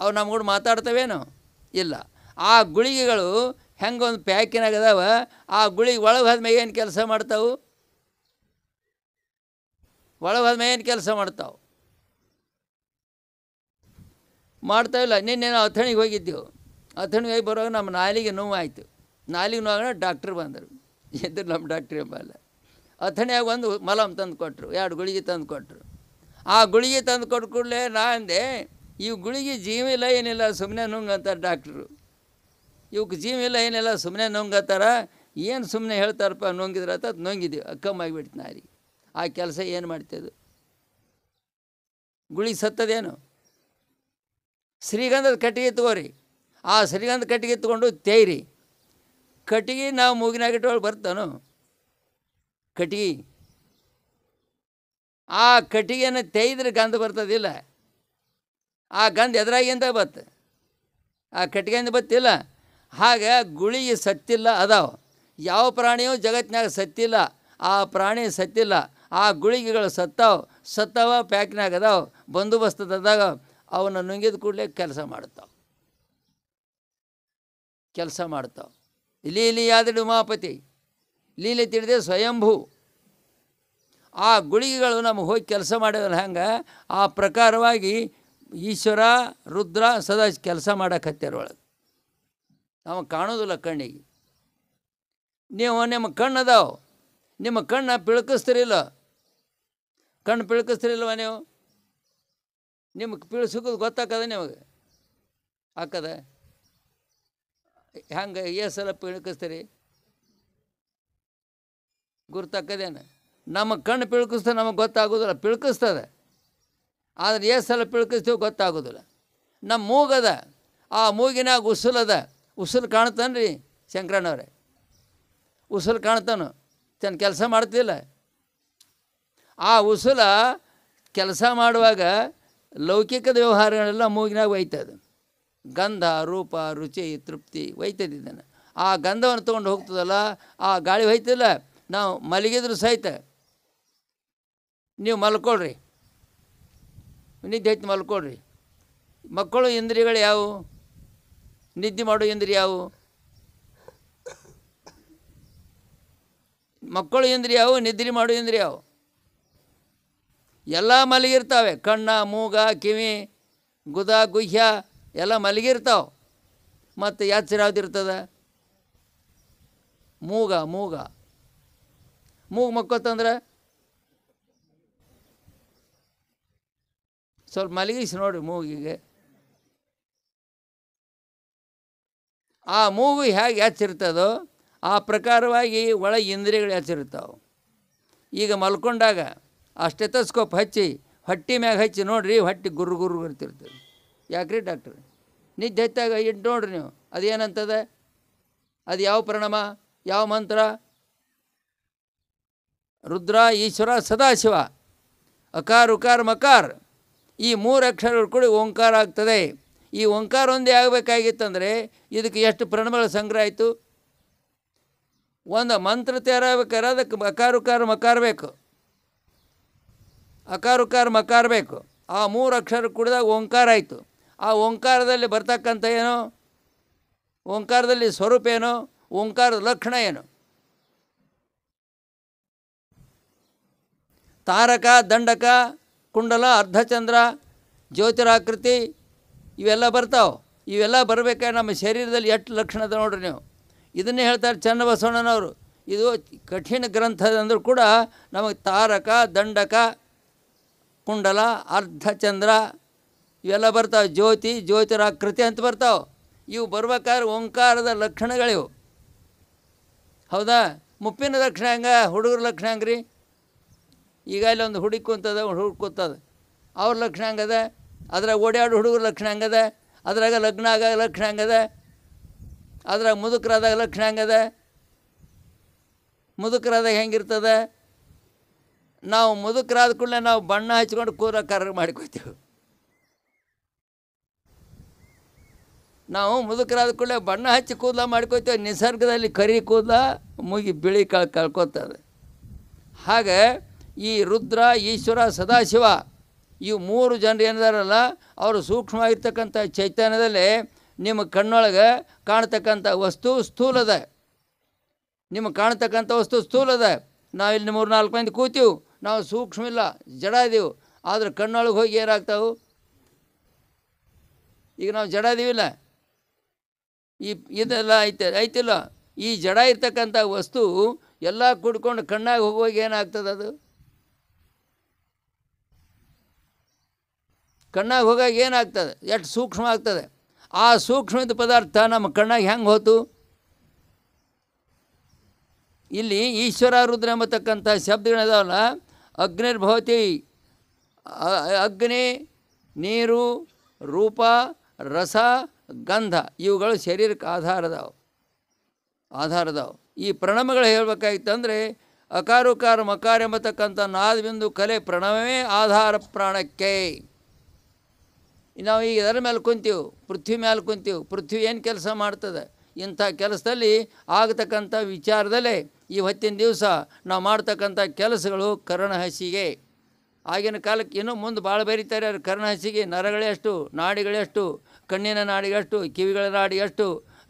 ಅವು ನಮ್ಮ ಕೂಡ ಮಾತಾಡ್ತವೇನು? ಇಲ್ಲ. ಆ ಗುಳಿಗೆಗಳು ಹೆಂಗೆ ಒಂದು ಪ್ಯಾಕಿನಾಗ ಅದಾವ, ಆ ಗುಳಿಗೆ ಒಳಗೆ ಹೋದ್ಮೇಲೆ ಏನು ಕೆಲಸ ಮಾಡ್ತಾವೆ? ಒಳಗೆ ಹೋದ್ಮೇಲೆ ಏನು ಕೆಲಸ ಮಾಡ್ತಾವಿಲ್ಲ. ನಿನ್ನೆ ನಾವು ಅಥಣಿಗೆ ಹೋಗಿದ್ದೆವು. ಅಥಣಿಗೆ ಹೋಗಿ ಬರುವಾಗ ನಮ್ಮ ನಾಲಿಗೆ ನೋವಾಯಿತು. ನಾಲಿಗೆ ನೋವಾಗ ಡಾಕ್ಟ್ರ್ ಬಂದರು. ಎದ್ರು ನಮ್ಮ ಡಾಕ್ಟ್ರ್ ಎಂಬಲ್ಲ. ಅಥಣಿಯಾಗ ಒಂದು ಮಲಮ್ ತಂದು ಕೊಟ್ಟರು, 2 ಗುಳಿಗೆ ತಂದು ಕೊಟ್ಟರು. ಆ ಗುಳಿಗೆ ತಂದು ಕೊಟ್ಟ ಕೂಡಲೇ ನಾ ಅಂದೆ, ಇವು ಗುಳಿಗೆ ಜೀವ ಇಲ್ಲ ಏನಿಲ್ಲ, ಸುಮ್ಮನೆ ನುಂಗಂತಾರೆ ಡಾಕ್ಟ್ರು. ಇವಕ್ಕೆ ಜೀವ ಇಲ್ಲ ಏನಿಲ್ಲ, ಸುಮ್ಮನೆ ನುಂಗತ್ತಾರ. ಏನು ಸುಮ್ಮನೆ ಹೇಳ್ತಾರಪ್ಪ, ನುಂಗಿದ್ರೆ ಅಂತ ನುಂಗಿದ್ದೀವಿ. ಕಮ್ಮಾಗಿಬಿಡ್ತು ನಾರಿಗೆ. ಆ ಕೆಲಸ ಏನು ಮಾಡ್ತಿದ್ದು? ಗುಳಿಗೆ ಸತ್ತದೇನು? ಶ್ರೀಗಂಧದ ಕಟ್ಟಿಗೆ ತಗೋರಿ. ಆ ಶ್ರೀಗಂಧ ಕಟ್ಟಿಗೆ ತೊಗೊಂಡು ತೇಯ್ರಿ. ಕಟ್ಟಿಗೆ ನಾವು ಮೂಗಿನಾಗಿಟ್ಟೊಳಗೆ ಬರ್ತಾನೋ ಕಟ್ಟಿಗೆ? ಆ ಕಟ್ಟಿಗೆನ ತೇಯ್ದ್ರೆ ಗಂಧ ಬರ್ತದಿಲ್ಲ. ಆ ಗಂಧ ಎದುರಾಗಿಂದ ಬತ್ತು, ಆ ಕಟ್ಟಿಗೆಯಿಂದ ಬತ್ತಿಲ್ಲ. ಹಾಗೆ ಗುಳಿಗೆ ಸತ್ತಿಲ್ಲ ಅದಾವ. ಯಾವ ಪ್ರಾಣಿಯೂ ಜಗತ್ತಿನಾಗ ಸತ್ತಿಲ್ಲ. ಆ ಪ್ರಾಣಿ ಸತ್ತಿಲ್ಲ. ಆ ಗುಳಿಗೆಗಳು ಸತ್ತಾವ ಪ್ಯಾಕ್ನಾಗ ಅದಾವ, ಬಂದೋಬಸ್ತದಾಗ. ಅವನ್ನ ನುಂಗಿದ ಕೂಡಲೇ ಕೆಲಸ ಮಾಡ್ತಾವೆ. ಲೀಲಿಯಾದಡಿ ಉಮಾಪತಿ, ಲೀಲೆ ತಿಳಿದೆ ಸ್ವಯಂಭೂ. ಆ ಗುಳಿಗೆಗಳು ನಮಗೆ ಹೋಗಿ ಕೆಲಸ ಮಾಡಿದ್ರೆ ಹೆಂಗೆ, ಆ ಪ್ರಕಾರವಾಗಿ ಈಶ್ವರ, ರುದ್ರ, ಸದಾ ಕೆಲಸ ಮಾಡಕತ್ಯಾರ ಒಳಗೆ. ನಮಗೆ ಕಾಣೋದಿಲ್ಲ ಕಣ್ಣಿಗೆ. ನೀವು ನಿಮ್ಮ ಕಣ್ಣು ಅದಾವ, ನಿಮ್ಮ ಕಣ್ಣು ಪಿಳ್ಕಿಸ್ತಿರಿಲ್ಲ. ಕಣ್ಣು ಪಿಳ್ಕಿಸ್ತಿರಿಲ್ವ ನೀವು? ನಿಮಗೆ ಪಿಳ್ಸೋದು ಗೊತ್ತಾಕದ ನಿಮಗೆ? ಹಾಕದ ಹೆಂಗೆ? ಸಲ ಪಿಳ್ಕಿಸ್ತೀರಿ? ಗುರ್ತಾಕದೇನು? ನಮ್ಮ ಕಣ್ಣು ಪಿಳ್ಕಿಸ್ತದೆ, ನಮಗೆ ಗೊತ್ತಾಗೋದಿಲ್ಲ. ಪಿಳ್ಕಿಸ್ತದೆ, ಆದರೆ ಸಲ ಪಿಳ್ಕಿಸ್ತೀವಿ ಗೊತ್ತಾಗೋದಿಲ್ಲ. ನಮ್ಮ ಮೂಗದ, ಆ ಮೂಗಿನಾಗ ಉಸುಲದ. ಉಸುಲು ಕಾಣ್ತಾನೆ ರೀ ಶಂಕರಣ್ಣವ್ರೆ? ಉಸುಲು ಕಾಣ್ತಾನು, ಚೆನ್ನ ಕೆಲಸ ಮಾಡ್ತಿಲ್ಲ. ಆ ಉಸುಲ ಕೆಲಸ ಮಾಡುವಾಗ ಲೌಕಿಕದ ವ್ಯವಹಾರಗಳೆಲ್ಲ ಮೂಗಿನಾಗ ಒಯ್ತದೆ. ಗಂಧ, ರೂಪ, ರುಚಿ, ತೃಪ್ತಿ ಒಯ್ತದೆ. ಇದನ್ನು ಆ ಗಂಧವನ್ನು ತೊಗೊಂಡು ಹೋಗ್ತದಲ್ಲ, ಆ ಗಾಳಿ ಒಯ್ತಿಲ್ಲ. ನಾವು ಮಲಗಿದ್ರು ಸಹಿತ ನೀವು ಮಲ್ಕೊಳ್ರಿ, ನಿದ್ದೆ ಐತಿ ಮಲ್ಕೊಳ್ರಿ. ಮಕ್ಕಳು ಇಂದ್ರಿಯಗಳು ಯಾವುವು? ನಿದ್ದೆ ಮಾಡೋ ಇಂದ್ರಿಯ ಯಾವುವು? ಮಕ್ಕಳು ಇಂದ್ರಿಯ ಯಾವುವು? ನಿದ್ರೆ ಮಾಡೋ ಇಂದ್ರಿಯ ಯಾವುವು? ಎಲ್ಲ ಮಲಗಿರ್ತಾವೆ. ಕಣ್ಣ, ಮೂಗ, ಕಿವಿ, ಗುದ, ಗುಹ್ಯ ಎಲ್ಲ ಮಲಗಿರ್ತಾವೆ. ಮತ್ತು ಎಚ್ಚರ ಯಾವ್ದಿರ್ತದೆ? ಮೂಗು ಮಕ್ಕೊತ್ತಂದ್ರೆ ಸ್ವಲ್ಪ ಮಲಗಿಸಿ ನೋಡಿರಿ ಮೂಗಿಗೆ. ಆ ಮೂಗು ಹೇಗೆ ಎಚ್ಚಿರ್ತದೋ ಆ ಪ್ರಕಾರವಾಗಿ ಒಳಗೆ ಇಂದ್ರಿಯಗಳು ಎಚ್ಚಿರ್ತಾವೆ. ಈಗ ಮಲ್ಕೊಂಡಾಗ ಆ ಸ್ಟೆಥೋಸ್ಕೋಪ್ ಹಚ್ಚಿ ಹೊಟ್ಟೆ ಮ್ಯಾಗ ಹಚ್ಚಿ ನೋಡಿರಿ, ಹೊಟ್ಟೆ ಗುರು ಬರ್ತಿರ್ತದೆ. ಯಾಕ್ರಿ ಡಾಕ್ಟ್ರ್? ನಿದ್ದೆ ಹತ್ತಾಗ ಇಟ್ಟು ನೋಡ್ರಿ ನೀವು, ಅದೇನಂತದ? ಅದು ಯಾವ ಪ್ರಣಾಮ, ಯಾವ ಮಂತ್ರ? ರುದ್ರ, ಈಶ್ವರ, ಸದಾಶಿವ. ಅಕಾರ ಉಕಾರ ಮಕಾರ ಈ 3 ಅಕ್ಷರಗಳು ಕೂಡ ಓಂಕಾರ ಆಗ್ತದೆ. ಈ ಓಂಕಾರ ಒಂದೇ ಆಗಬೇಕಾಗಿತ್ತಂದರೆ ಇದಕ್ಕೆ ಎಷ್ಟು ಪ್ರಣಾಮಗಳ ಸಂಗ್ರಹ ಆಯಿತು? ಒಂದು ಮಂತ್ರ ತಯಾರಾಗಬೇಕಾದ್ರೆ ಅದಕ್ಕೆ ಅಕಾರ ಉಕಾರ ಮಕಾರ ಬೇಕು. ಅಕಾರ ಉಕಾರ ಮಕಾರ ಬೇಕು. ಆ 3 ಅಕ್ಷರ ಕುಡಿದಾಗ ಓಂಕಾರ ಆಯಿತು. ಆ ಓಂಕಾರದಲ್ಲಿ ಬರ್ತಕ್ಕಂಥ ಏನು, ಓಂಕಾರದಲ್ಲಿ ಸ್ವರೂಪ ಏನು, ಓಂಕಾರದ ಲಕ್ಷಣ ಏನು? ತಾರಕ, ದಂಡಕ, ಕುಂಡಲ, ಅರ್ಧಚಂದ್ರ, ಜ್ಯೋತಿರಾಕೃತಿ ಇವೆಲ್ಲ ಬರ್ತಾವೆ. ಇವೆಲ್ಲ ಬರಬೇಕಾದ್ರೆ ನಮ್ಮ ಶರೀರದಲ್ಲಿ ಎಷ್ಟು ಲಕ್ಷಣ ಅದ ನೋಡ್ರಿ ನೀವು. ಇದನ್ನೇ ಹೇಳ್ತಾರೆ ಚನ್ನಬಸವಣ್ಣನವರು. ಇದು ಕಠಿಣ ಗ್ರಂಥ ಅಂದರೂ ಕೂಡ ನಮಗೆ ತಾರಕ, ದಂಡಕ, ಕುಂಡಲ, ಅರ್ಧಚಂದ್ರ ಇವೆಲ್ಲ ಬರ್ತಾವೆ. ಜ್ಯೋತಿ, ಜ್ಯೋತಿರಾಕೃತಿ ಅಂತ ಬರ್ತಾವೆ. ಇವು ಬರ್ಬೇಕಾದ್ರೆ ಓಂಕಾರದ ಲಕ್ಷಣಗಳಿವು. ಹೌದಾ? ಮುಪ್ಪಿನ ಲಕ್ಷಣ ಹೆಂಗೆ, ಹುಡುಗರ ಲಕ್ಷಣ ಹೆಂಗೆ ರೀ? ಈಗ ಇಲ್ಲಿ ಒಂದು ಹುಡುಗಿ ಕೂತದ, ಒಂದು ಹುಡುಗ ಕೂತದ, ಅವ್ರ ಲಕ್ಷಣ ಹಂಗದ. ಅದ್ರಾಗ ಓಡಾಡೋ ಹುಡುಗರ ಲಕ್ಷಣ ಹಂಗದ. ಅದ್ರಾಗ ಲಗ್ನ ಆಗ ಲಕ್ಷಣ ಹಂಗದ. ಅದ್ರಾಗ ಮುದುಕರಾದಾಗ ಲಕ್ಷಣ ಹಂಗದ. ಮುದುಕರಾದಾಗ ಹೆಂಗಿರ್ತದೆ? ನಾವು ಮುದುಕರಾದ ಕೂಡಲೇ ನಾವು ಬಣ್ಣ ಹಚ್ಕೊಂಡು ಕೂದಲ ಕರ್ರ ಮಾಡ್ಕೊತೀವಿ. ನಾವು ಮುದುಕರಾದ ಕೂಡಲೇ ಬಣ್ಣ ಹಚ್ಚಿ ಕೂದಲ ಮಾಡ್ಕೊತೀವಿ. ನಿಸರ್ಗದಲ್ಲಿ ಕರಿ ಕೂದಲ ಮುಗಿ ಬಿಳಿ ಕಳ್ಕೊತದೆ. ಹಾಗೆ ಈ ರುದ್ರ, ಈಶ್ವರ, ಸದಾಶಿವ ಇವು ಮೂರು ಜನರು ಏನಿದಾರಲ್ಲ, ಅವರು ಸೂಕ್ಷ್ಮವಾಗಿರ್ತಕ್ಕಂಥ ಚೈತನ್ಯದಲ್ಲೇ ನಿಮ್ಮ ಕಣ್ಣೊಳಗೆ ಕಾಣ್ತಕ್ಕಂಥ ವಸ್ತು ಸ್ಥೂಲದ. ನಿಮಗೆ ಕಾಣ್ತಕ್ಕಂಥ ವಸ್ತು ಸ್ಥೂಲದ. ನಾವಿಲ್ಲಿ 3-4 ಮಂದಿ ಕೂತೀವಿ, ನಾವು ಸೂಕ್ಷ್ಮ ಇಲ್ಲ, ಜಡ ಇದೀವಿ. ಆದರೆ ಕಣ್ಣೊಳಗೆ ಹೋಗಿ ಏನಾಗ್ತಾವೆ? ಈಗ ನಾವು ಜಡ ಇದೀವಿಲ್ಲ, ಇದೆಲ್ಲ ಐತಿಲ್ಲ. ಈ ಜಡ ಇರ್ತಕ್ಕಂಥ ವಸ್ತು ಎಲ್ಲ ಕುಡ್ಕೊಂಡು ಕಣ್ಣಾಗಿ ಹೋಗುವಾಗ ಏನಾಗ್ತದೆ? ಅದು ಕಣ್ಣಾಗಿ ಹೋಗಾಗ ಏನಾಗ್ತದೆ? ಎಷ್ಟು ಸೂಕ್ಷ್ಮ ಆಗ್ತದೆ. ಆ ಸೂಕ್ಷ್ಮದ ಪದಾರ್ಥ ನಮ್ಮ ಕಣ್ಣಾಗಿ ಹೆಂಗೆ ಹೋತು? ಇಲ್ಲಿ ಈಶ್ವರ, ರುದ್ರ ಎಂಬತಕ್ಕಂಥ ಶಬ್ದಗಳಿದಾವಲ್ಲ, ಅಗ್ನಿರ್ಭವತಿ, ಅಗ್ನಿ, ನೀರು, ರೂಪ, ರಸ, ಗಂಧ ಇವುಗಳು ಶರೀರಕ್ಕೆ ಆಧಾರದಾವು. ಈ ಪ್ರಣವಗಳು ಹೇಳಬೇಕಾಗಿತ್ತಂದರೆ ಅಕಾರುಕಾರ ಮಕಾರ ಎಂಬತಕ್ಕಂಥ ನಾದಬಿಂದು ಕಲೆ ಪ್ರಣವವೇ ಆಧಾರ ಪ್ರಾಣಕ್ಕೆ. ನಾವು ಈಗ ಇದರ ಮೇಲೆ ಕುಂತೀವಿ, ಪೃಥ್ವಿ ಮೇಲೆ ಕುಂತೀವಿ. ಪೃಥ್ವಿ ಏನು ಕೆಲಸ ಮಾಡ್ತದೆ? ಇಂಥ ಕೆಲಸದಲ್ಲಿ ಆಗತಕ್ಕಂಥ ವಿಚಾರದಲ್ಲೇ ಈ ಹೊತ್ತಿನ ದಿವಸ ನಾವು ಮಾಡ್ತಕ್ಕಂಥ ಕೆಲಸಗಳು ಕರ್ಣಹಸಿಗೆ. ಆಗಿನ ಕಾಲಕ್ಕೆ ಇನ್ನೂ ಮುಂದೆ ಭಾಳ ಬರೀತಾರೆ. ಅವ್ರು ಕರ್ಣಹಸಿಗೆ ನರಗಳೇ ಅಷ್ಟು, ನಾಡಿಗಳೇ ಅಷ್ಟು, ಕಣ್ಣಿನ ನಾಡಿಗಷ್ಟು, ಕಿವಿಗಳ ನಾಡಿಗಷ್ಟು.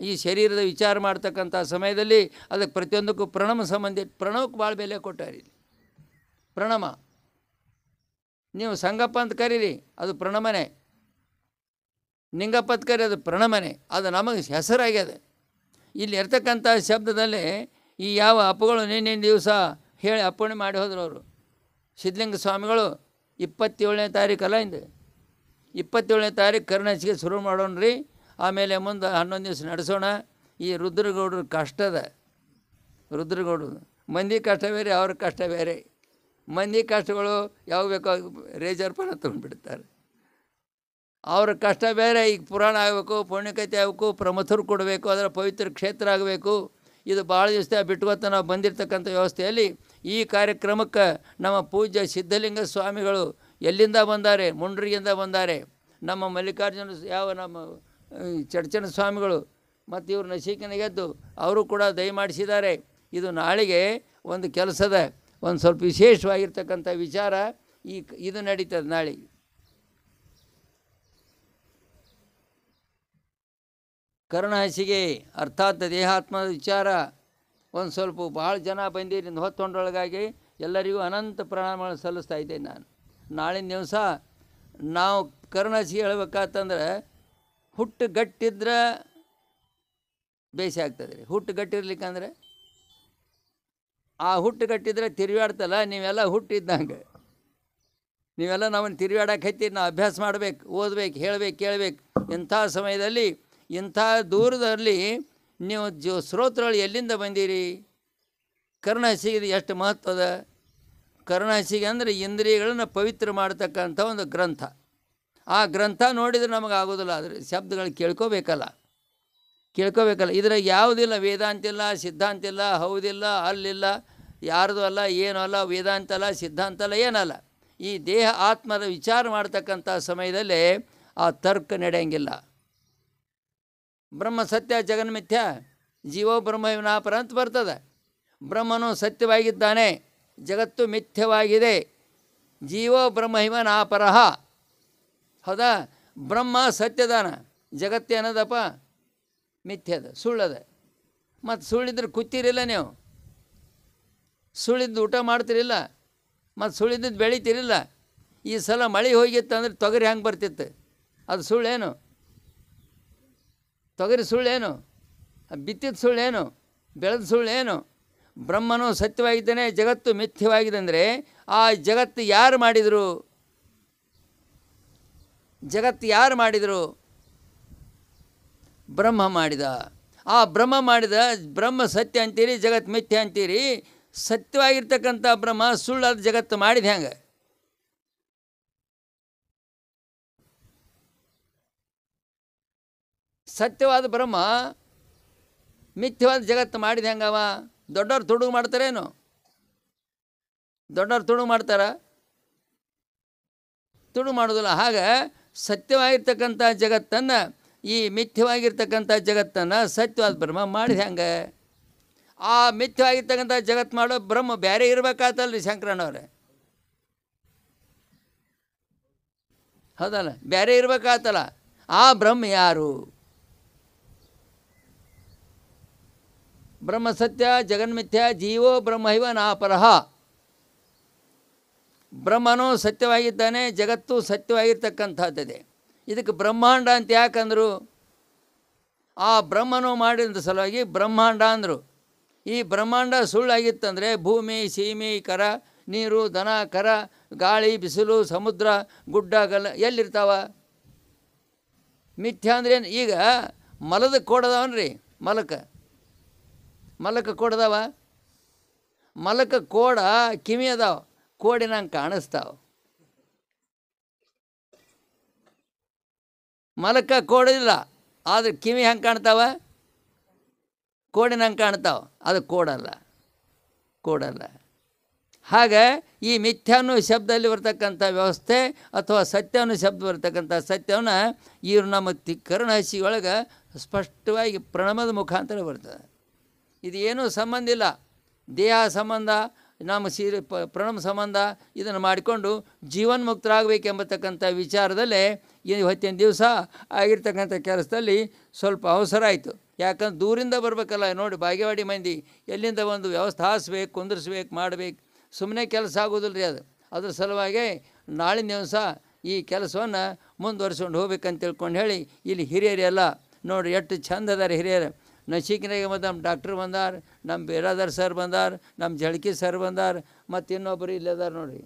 ಈ ಶರೀರದ ವಿಚಾರ ಮಾಡ್ತಕ್ಕಂಥ ಸಮಯದಲ್ಲಿ ಅದಕ್ಕೆ ಪ್ರತಿಯೊಂದಕ್ಕೂ ಪ್ರಣಮ ಸಂಬಂಧಿ. ಪ್ರಣವಕ್ಕೆ ಭಾಳ ಬೆಲೆ ಕೊಟ್ಟಾರೆ. ಪ್ರಣಮ ನೀವು ಸಂಗಪ್ಪ ಅಂತ ಕರೀರಿ, ಅದು ಪ್ರಣಮನೆ. ನಿಂಗಪ್ಪ ಅಂತ ಕರಿ, ಅದು ಪ್ರಣಮನೆ. ಅದು ನಮಗೆ ಹೆಸರಾಗ್ಯದ. ಇಲ್ಲಿ ಇರ್ತಕ್ಕಂಥ ಶಬ್ದದಲ್ಲೇ ಈ ಯಾವ ಅಪ್ಪಗಳು ನಿನ್ನೆ ದಿವಸ ಹೇಳಿ ಅಪ್ಪಣೆ ಮಾಡಿ ಹೋದ್ರು ಅವರು. ಸಿದ್ಧಲಿಂಗ ಸ್ವಾಮಿಗಳು 27ನೇ ತಾರೀಕಲ್ಲ, ಇಂದು 27ನೇ ತಾರೀಕು ಕರ್ಣಹಸಿಗೆ ಶುರು ಮಾಡೋಣ್ರಿ. ಆಮೇಲೆ ಮುಂದೆ 11 ದಿವಸ ನಡೆಸೋಣ. ಈ ರುದ್ರಗೌಡ್ರ ಕಷ್ಟದ, ರುದ್ರಗೌಡ್ರು ಮಂದಿ ಕಷ್ಟ ಬೇರೆ, ಅವ್ರ ಕಷ್ಟ ಬೇರೆ. ಮಂದಿ ಕಷ್ಟಗಳು ಯಾವ ಬೇಕೋ ರೇಜರ್ ಪಣ ತೊಗೊಂಡ್ಬಿಡ್ತಾರೆ. ಅವ್ರ ಕಷ್ಟ ಬೇರೆ. ಈಗ ಪುರಾಣ ಆಗಬೇಕು, ಪುಣ್ಯಕಥೆ ಆಗಬೇಕು, ಪ್ರಮಥರು ಕೊಡಬೇಕು, ಅದರ ಪವಿತ್ರ ಕ್ಷೇತ್ರ ಆಗಬೇಕು. ಇದು ಭಾಳ ದಿವಸ ಬಿಟ್ಕೊತ ನಾವು ಬಂದಿರತಕ್ಕಂಥ ವ್ಯವಸ್ಥೆಯಲ್ಲಿ ಈ ಕಾರ್ಯಕ್ರಮಕ್ಕೆ ನಮ್ಮ ಪೂಜ್ಯ ಸಿದ್ಧಲಿಂಗ ಸ್ವಾಮಿಗಳು ಎಲ್ಲಿಂದ ಬಂದಾರೆ? ಮುಂಡ್ರಿಗಿಂದ ಬಂದಾರೆ. ನಮ್ಮ ಮಲ್ಲಿಕಾರ್ಜುನ ನಮ್ಮ ಚಡ್ಚನ ಸ್ವಾಮಿಗಳು ಮತ್ತು ಇವರು ನಶೀಕನಿಗೆದ್ದು ಅವರು ಕೂಡ ದಯಮಾಡಿಸಿದ್ದಾರೆ. ಇದು ನಾಳೆಗೆ ಒಂದು ಕೆಲಸದ ಒಂದು ಸ್ವಲ್ಪ ವಿಶೇಷವಾಗಿರ್ತಕ್ಕಂಥ ವಿಚಾರ ಇದು ನಡೀತದೆ ನಾಳೆ. ಕರ್ಣಹಸಿಗೆ ಅರ್ಥಾತ್ ದೇಹಾತ್ಮದ ವಿಚಾರ ಒಂದು ಸ್ವಲ್ಪ ಭಾಳ ಜನ ಬಂದಿರಿಂದ ಹೊತ್ತೊಂಡೊಳಗಾಗಿ ಎಲ್ಲರಿಗೂ ಅನಂತ ಪ್ರಣಾಮಗಳು ಸಲ್ಲಿಸ್ತಾ ಇದ್ದೇನೆ ನಾನು. ನಾಳಿನ ದಿವಸ ನಾವು ಕರ್ಣಹಸಿಗೆ ಹೇಳ್ಬೇಕಾತಂದ್ರೆ ಹುಟ್ಟು ಗಟ್ಟಿದ್ರೆ ಬೇಸಿ ಆಗ್ತದೆ ರೀ. ಹುಟ್ಟು ಗಟ್ಟಿರ್ಲಿಕ್ಕಂದ್ರೆ ಆ ಹುಟ್ಟು ಗಟ್ಟಿದ್ರೆ ತಿರುಗಾಡ್ತಲ್ಲ, ನೀವೆಲ್ಲ ಹುಟ್ಟಿದ್ದಂಗೆ. ನೀವೆಲ್ಲ ನಮ್ಮನ್ನು ತಿರುಗಾಡಕ್ಕೆ ಹತ್ತೀರಿ. ನಾವು ಅಭ್ಯಾಸ ಮಾಡಬೇಕು, ಓದಬೇಕು, ಹೇಳಬೇಕು, ಕೇಳಬೇಕು. ಇಂಥ ಸಮಯದಲ್ಲಿ ಇಂಥ ದೂರದಲ್ಲಿ ನೀವು ಶ್ರೋತೃಗಳು ಎಲ್ಲಿಂದ ಬಂದೀರಿ? ಕರ್ಣಹಸಿಗೆ ಎಷ್ಟು ಮಹತ್ವದ. ಕರ್ಣಹಸಿಗೆ ಅಂದರೆ ಇಂದ್ರಿಯಗಳನ್ನು ಪವಿತ್ರ ಮಾಡ್ತಕ್ಕಂಥ ಒಂದು ಗ್ರಂಥ. ಆ ಗ್ರಂಥ ನೋಡಿದರೆ ನಮಗಾಗೋದಿಲ್ಲ, ಆದರೆ ಶಬ್ದಗಳು ಕೇಳ್ಕೋಬೇಕಲ್ಲ. ಇದ್ರಾಗ ಯಾವುದಿಲ್ಲ, ವೇದಾಂತ ಇಲ್ಲ, ಸಿದ್ಧಾಂತ ಇಲ್ಲ, ಹೌದಿಲ್ಲ, ಅಲ್ಲಿಲ್ಲ, ಯಾರ್ದು ಅಲ್ಲ, ಏನೂ ಅಲ್ಲ, ವೇದಾಂತ ಅಲ್ಲ, ಸಿದ್ಧಾಂತ ಅಲ್ಲ, ಏನಲ್ಲ. ಈ ದೇಹ ಆತ್ಮದ ವಿಚಾರ ಮಾಡ್ತಕ್ಕಂಥ ಸಮಯದಲ್ಲೇ ಆ ತರ್ಕ ನಡೆಯಂಗಿಲ್ಲ. ಬ್ರಹ್ಮ ಸತ್ಯ ಜಗನ್ಮಿಥ್ಯ, ಜೀವೋ ಬ್ರಹ್ಮ ವಿನಾಪರ ಅಂತ ಬರ್ತದೆ. ಬ್ರಹ್ಮನು ಸತ್ಯವಾಗಿದ್ದಾನೆ, ಜಗತ್ತು ಮಿಥ್ಯವಾಗಿದೆ. ಜೀವೋ ಬ್ರಹ್ಮ ನಾಪರಹ. ಹೌದಾ? ಬ್ರಹ್ಮ ಸತ್ಯದಾನ, ಜಗತ್ತೇನದಪ್ಪ ಮಿಥ್ಯದ, ಸುಳ್ಳದ. ಮತ್ತು ಸುಳ್ಳಿದ್ರೆ ಕೂತಿರಿಲ್ಲ ನೀವು, ಸುಳ್ಳಿದ್ದು ಊಟ ಮಾಡ್ತಿರಿಲ್ಲ, ಮತ್ತು ಸುಳ್ಳಿದ್ದು ಬೆಳಿತಿರಿಲ್ಲ. ಈ ಸಲ ಮಳೆ ಹೋಗಿತ್ತು ಅಂದ್ರೆ ತೊಗರಿ ಹೆಂಗೆ ಬರ್ತಿತ್ತು? ಅದು ಸುಳ್ಳೇನು? ತೊಗರಿ ಸುಳ್ಳೇನು? ಬಿತ್ತಿದ ಸುಳ್ಳೇನು? ಬೆಳೆದ ಸುಳ್ಳೇನು? ಬ್ರಹ್ಮನು ಸತ್ಯವಾಗಿದ್ದಾನೆ, ಜಗತ್ತು ಮಿಥ್ಯವಾಗಿದೆ ಅಂದರೆ ಆ ಜಗತ್ತು ಯಾರು ಮಾಡಿದರು? ಜಗತ್ತು ಯಾರು ಮಾಡಿದರು? ಬ್ರಹ್ಮ ಮಾಡಿದ. ಆ ಬ್ರಹ್ಮ ಮಾಡಿದ, ಬ್ರಹ್ಮ ಸತ್ಯ ಅಂತೀರಿ, ಜಗತ್ತು ಮಿಥ್ಯ ಅಂತೀರಿ. ಸತ್ಯವಾಗಿರ್ತಕ್ಕಂಥ ಬ್ರಹ್ಮ ಸುಳ್ಳಾದ ಜಗತ್ತು ಮಾಡಿದ ಹೆಂಗೆ? ಸತ್ಯವಾದ ಬ್ರಹ್ಮ ಮಿಥ್ಯವಾದ ಜಗತ್ತು ಮಾಡಿದ ಹೆಂಗವ? ದೊಡ್ಡವ್ರು ತುಡುಗು ಮಾಡ್ತಾರೇನು? ದೊಡ್ಡವ್ರು ತುಡುಗು ಮಾಡ್ತಾರ? ತುಡುಗು ಮಾಡೋದಿಲ್ಲ. ಹಾಗೆ ಸತ್ಯವಾಗಿರ್ತಕ್ಕಂಥ ಜಗತ್ತನ್ನು, ಈ ಮಿಥ್ಯವಾಗಿರ್ತಕ್ಕಂಥ ಜಗತ್ತನ್ನು ಸತ್ಯವಾದ ಬ್ರಹ್ಮ ಮಾಡಿದ ಹೆಂಗೆ? ಆ ಮಿಥ್ಯವಾಗಿರ್ತಕ್ಕಂಥ ಜಗತ್ತು ಮಾಡೋ ಬ್ರಹ್ಮ ಬೇರೆ ಇರಬೇಕಾತಲ್ರಿ ಶಂಕರಣ್ಣವ್ರೆ? ಹೌದಲ್ಲ, ಬೇರೆ ಇರಬೇಕಾತಲ್ಲ. ಆ ಬ್ರಹ್ಮ ಯಾರು? ಬ್ರಹ್ಮ ಸತ್ಯ ಜಗನ್ಮಿಥ್ಯ ಜೀವೋ ಬ್ರಹ್ಮೈವ ನಾಪರಃ. ಬ್ರಹ್ಮನೂ ಸತ್ಯವಾಗಿದ್ದಾನೆ, ಜಗತ್ತು ಸತ್ಯವಾಗಿರ್ತಕ್ಕಂಥದ್ದಿದೆ. ಇದಕ್ಕೆ ಬ್ರಹ್ಮಾಂಡ ಅಂತ ಯಾಕಂದರು? ಆ ಬ್ರಹ್ಮನು ಮಾಡಿದ ಸಲುವಾಗಿ ಬ್ರಹ್ಮಾಂಡ ಅಂದರು. ಈ ಬ್ರಹ್ಮಾಂಡ ಸುಳ್ಳಾಗಿತ್ತಂದರೆ ಭೂಮಿ, ಸೀಮೆ, ಕರ, ನೀರು, ದನ, ಕರ, ಗಾಳಿ, ಬಿಸಿಲು, ಸಮುದ್ರ, ಗುಡ್ಡ, ಎಲ್ಲಿರ್ತಾವ? ಮಿಥ್ಯ ಅಂದ್ರೆ ಏನು? ಈಗ ಮಲದ ಕೋಡದವನ್ರಿ, ಮಲಕ ಕೋಡದವ. ಮಲಕ ಕೋಡ ಕಿವಿ ಅದಾವ, ಕೋಡಿನಂಗೆ ಕಾಣಿಸ್ತಾವ. ಮಲಕ ಕೋಡಿಲ್ಲ, ಆದರೆ ಕಿವಿ ಹೆಂಗೆ ಕಾಣ್ತಾವ? ಕೋಡಿನಂಗೆ ಕಾಣ್ತಾವ. ಅದು ಕೋಡಲ್ಲ. ಹಾಗೆ ಈ ಮಿಥ್ಯಾನು ಶಬ್ದದಲ್ಲಿ ಬರ್ತಕ್ಕಂಥ ವ್ಯವಸ್ಥೆ ಅಥವಾ ಸತ್ಯನು ಶಬ್ದ ಬರ್ತಕ್ಕಂಥ ಸತ್ಯವನ್ನು ಈ ನಮ್ಮ ಕರ್ಣಹಸಿ ಒಳಗೆ ಸ್ಪಷ್ಟವಾಗಿ ಪ್ರಣಮದ ಮುಖಾಂತರ ಬರ್ತದೆ. ಇದು ಏನೂ ಸಂಬಂಧ ಇಲ್ಲ, ದೇಹ ಸಂಬಂಧ, ನಮ್ಮ ಪ್ರಣಮ ಸಂಬಂಧ. ಇದನ್ನು ಮಾಡಿಕೊಂಡು ಜೀವನ್ಮುಕ್ತರಾಗಬೇಕೆಂಬತಕ್ಕಂಥ ವಿಚಾರದಲ್ಲೇ ಇವತ್ತಿನ ದಿವಸ ಆಗಿರ್ತಕ್ಕಂಥ ಕೆಲಸದಲ್ಲಿ ಸ್ವಲ್ಪ ಅವಸರ ಆಯಿತು. ಯಾಕಂದ್ರೆ ದೂರಿಂದ ಬರಬೇಕಲ್ಲ. ನೋಡಿ, ಬಾಗೇವಾಡಿ ಮಂದಿ ಎಲ್ಲಿಂದ ಒಂದು ವ್ಯವಸ್ಥೆ ಹಾಸ್ಬೇಕು, ಕುಂದಿರ್ಸ್ಬೇಕು, ಮಾಡಬೇಕು. ಸುಮ್ಮನೆ ಕೆಲಸ ಆಗೋದಿಲ್ಲ ರೀ ಅದು. ಅದ್ರ ಸಲುವಾಗಿ ನಾಳಿನ ದಿವಸ ಈ ಕೆಲಸವನ್ನು ಮುಂದುವರ್ಸ್ಕೊಂಡು ಹೋಗ್ಬೇಕಂತ ತಿಳ್ಕೊಂಡು ಹೇಳಿ, ಇಲ್ಲಿ ಹಿರಿಯರೆಲ್ಲ ನೋಡಿರಿ ಎಷ್ಟು ಚಂದ ಅದಾರ ಹಿರಿಯರು. ನಶೀಕಿನಾಗ ಮತ್ತು ನಮ್ಮ ಡಾಕ್ಟ್ರ್ ಬಂದಾರ, ನಮ್ಮ ಬೇರಾದರ್ ಸರ್ ಬಂದಾರ, ನಮ್ಮ ಜಳಕಿ ಸರ್ ಬಂದಾರ, ಮತ್ತು ಇನ್ನೊಬ್ಬರು ಇಲ್ಲದಾರ ನೋಡಿರಿ.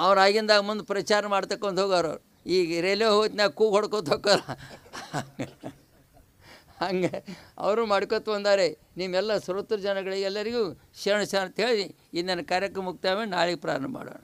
ಅವ್ರು ಆಗಿಂದಾಗ ಮುಂದೆ ಪ್ರಚಾರ ಮಾಡ್ತಕ್ಕೊಂಡು ಹೋಗೋರು. ಈಗ ರೈಲ್ವೆ ಹೋಗ್ತಿನಾಗ ಕೂಗು ಹೊಡ್ಕೊತ ಹೋಗೋರ ಹಂಗೆ ಅವರು ಮಾಡ್ಕೊತ ಬಂದಾರೆ. ನಿಮ್ಮೆಲ್ಲ ಶ್ರೋತೃ ಜನಗಳಿಗೆ ಎಲ್ಲರಿಗೂ ಶರಣ ಅಂತ ಹೇಳಿ ಇಂದಿನ ಕಾರ್ಯಕ್ರಮ ಮುಕ್ತಾಯ ಮಾಡಿ ನಾಳೆಗೆ ಪ್ರಾರಂಭ ಮಾಡೋಣ.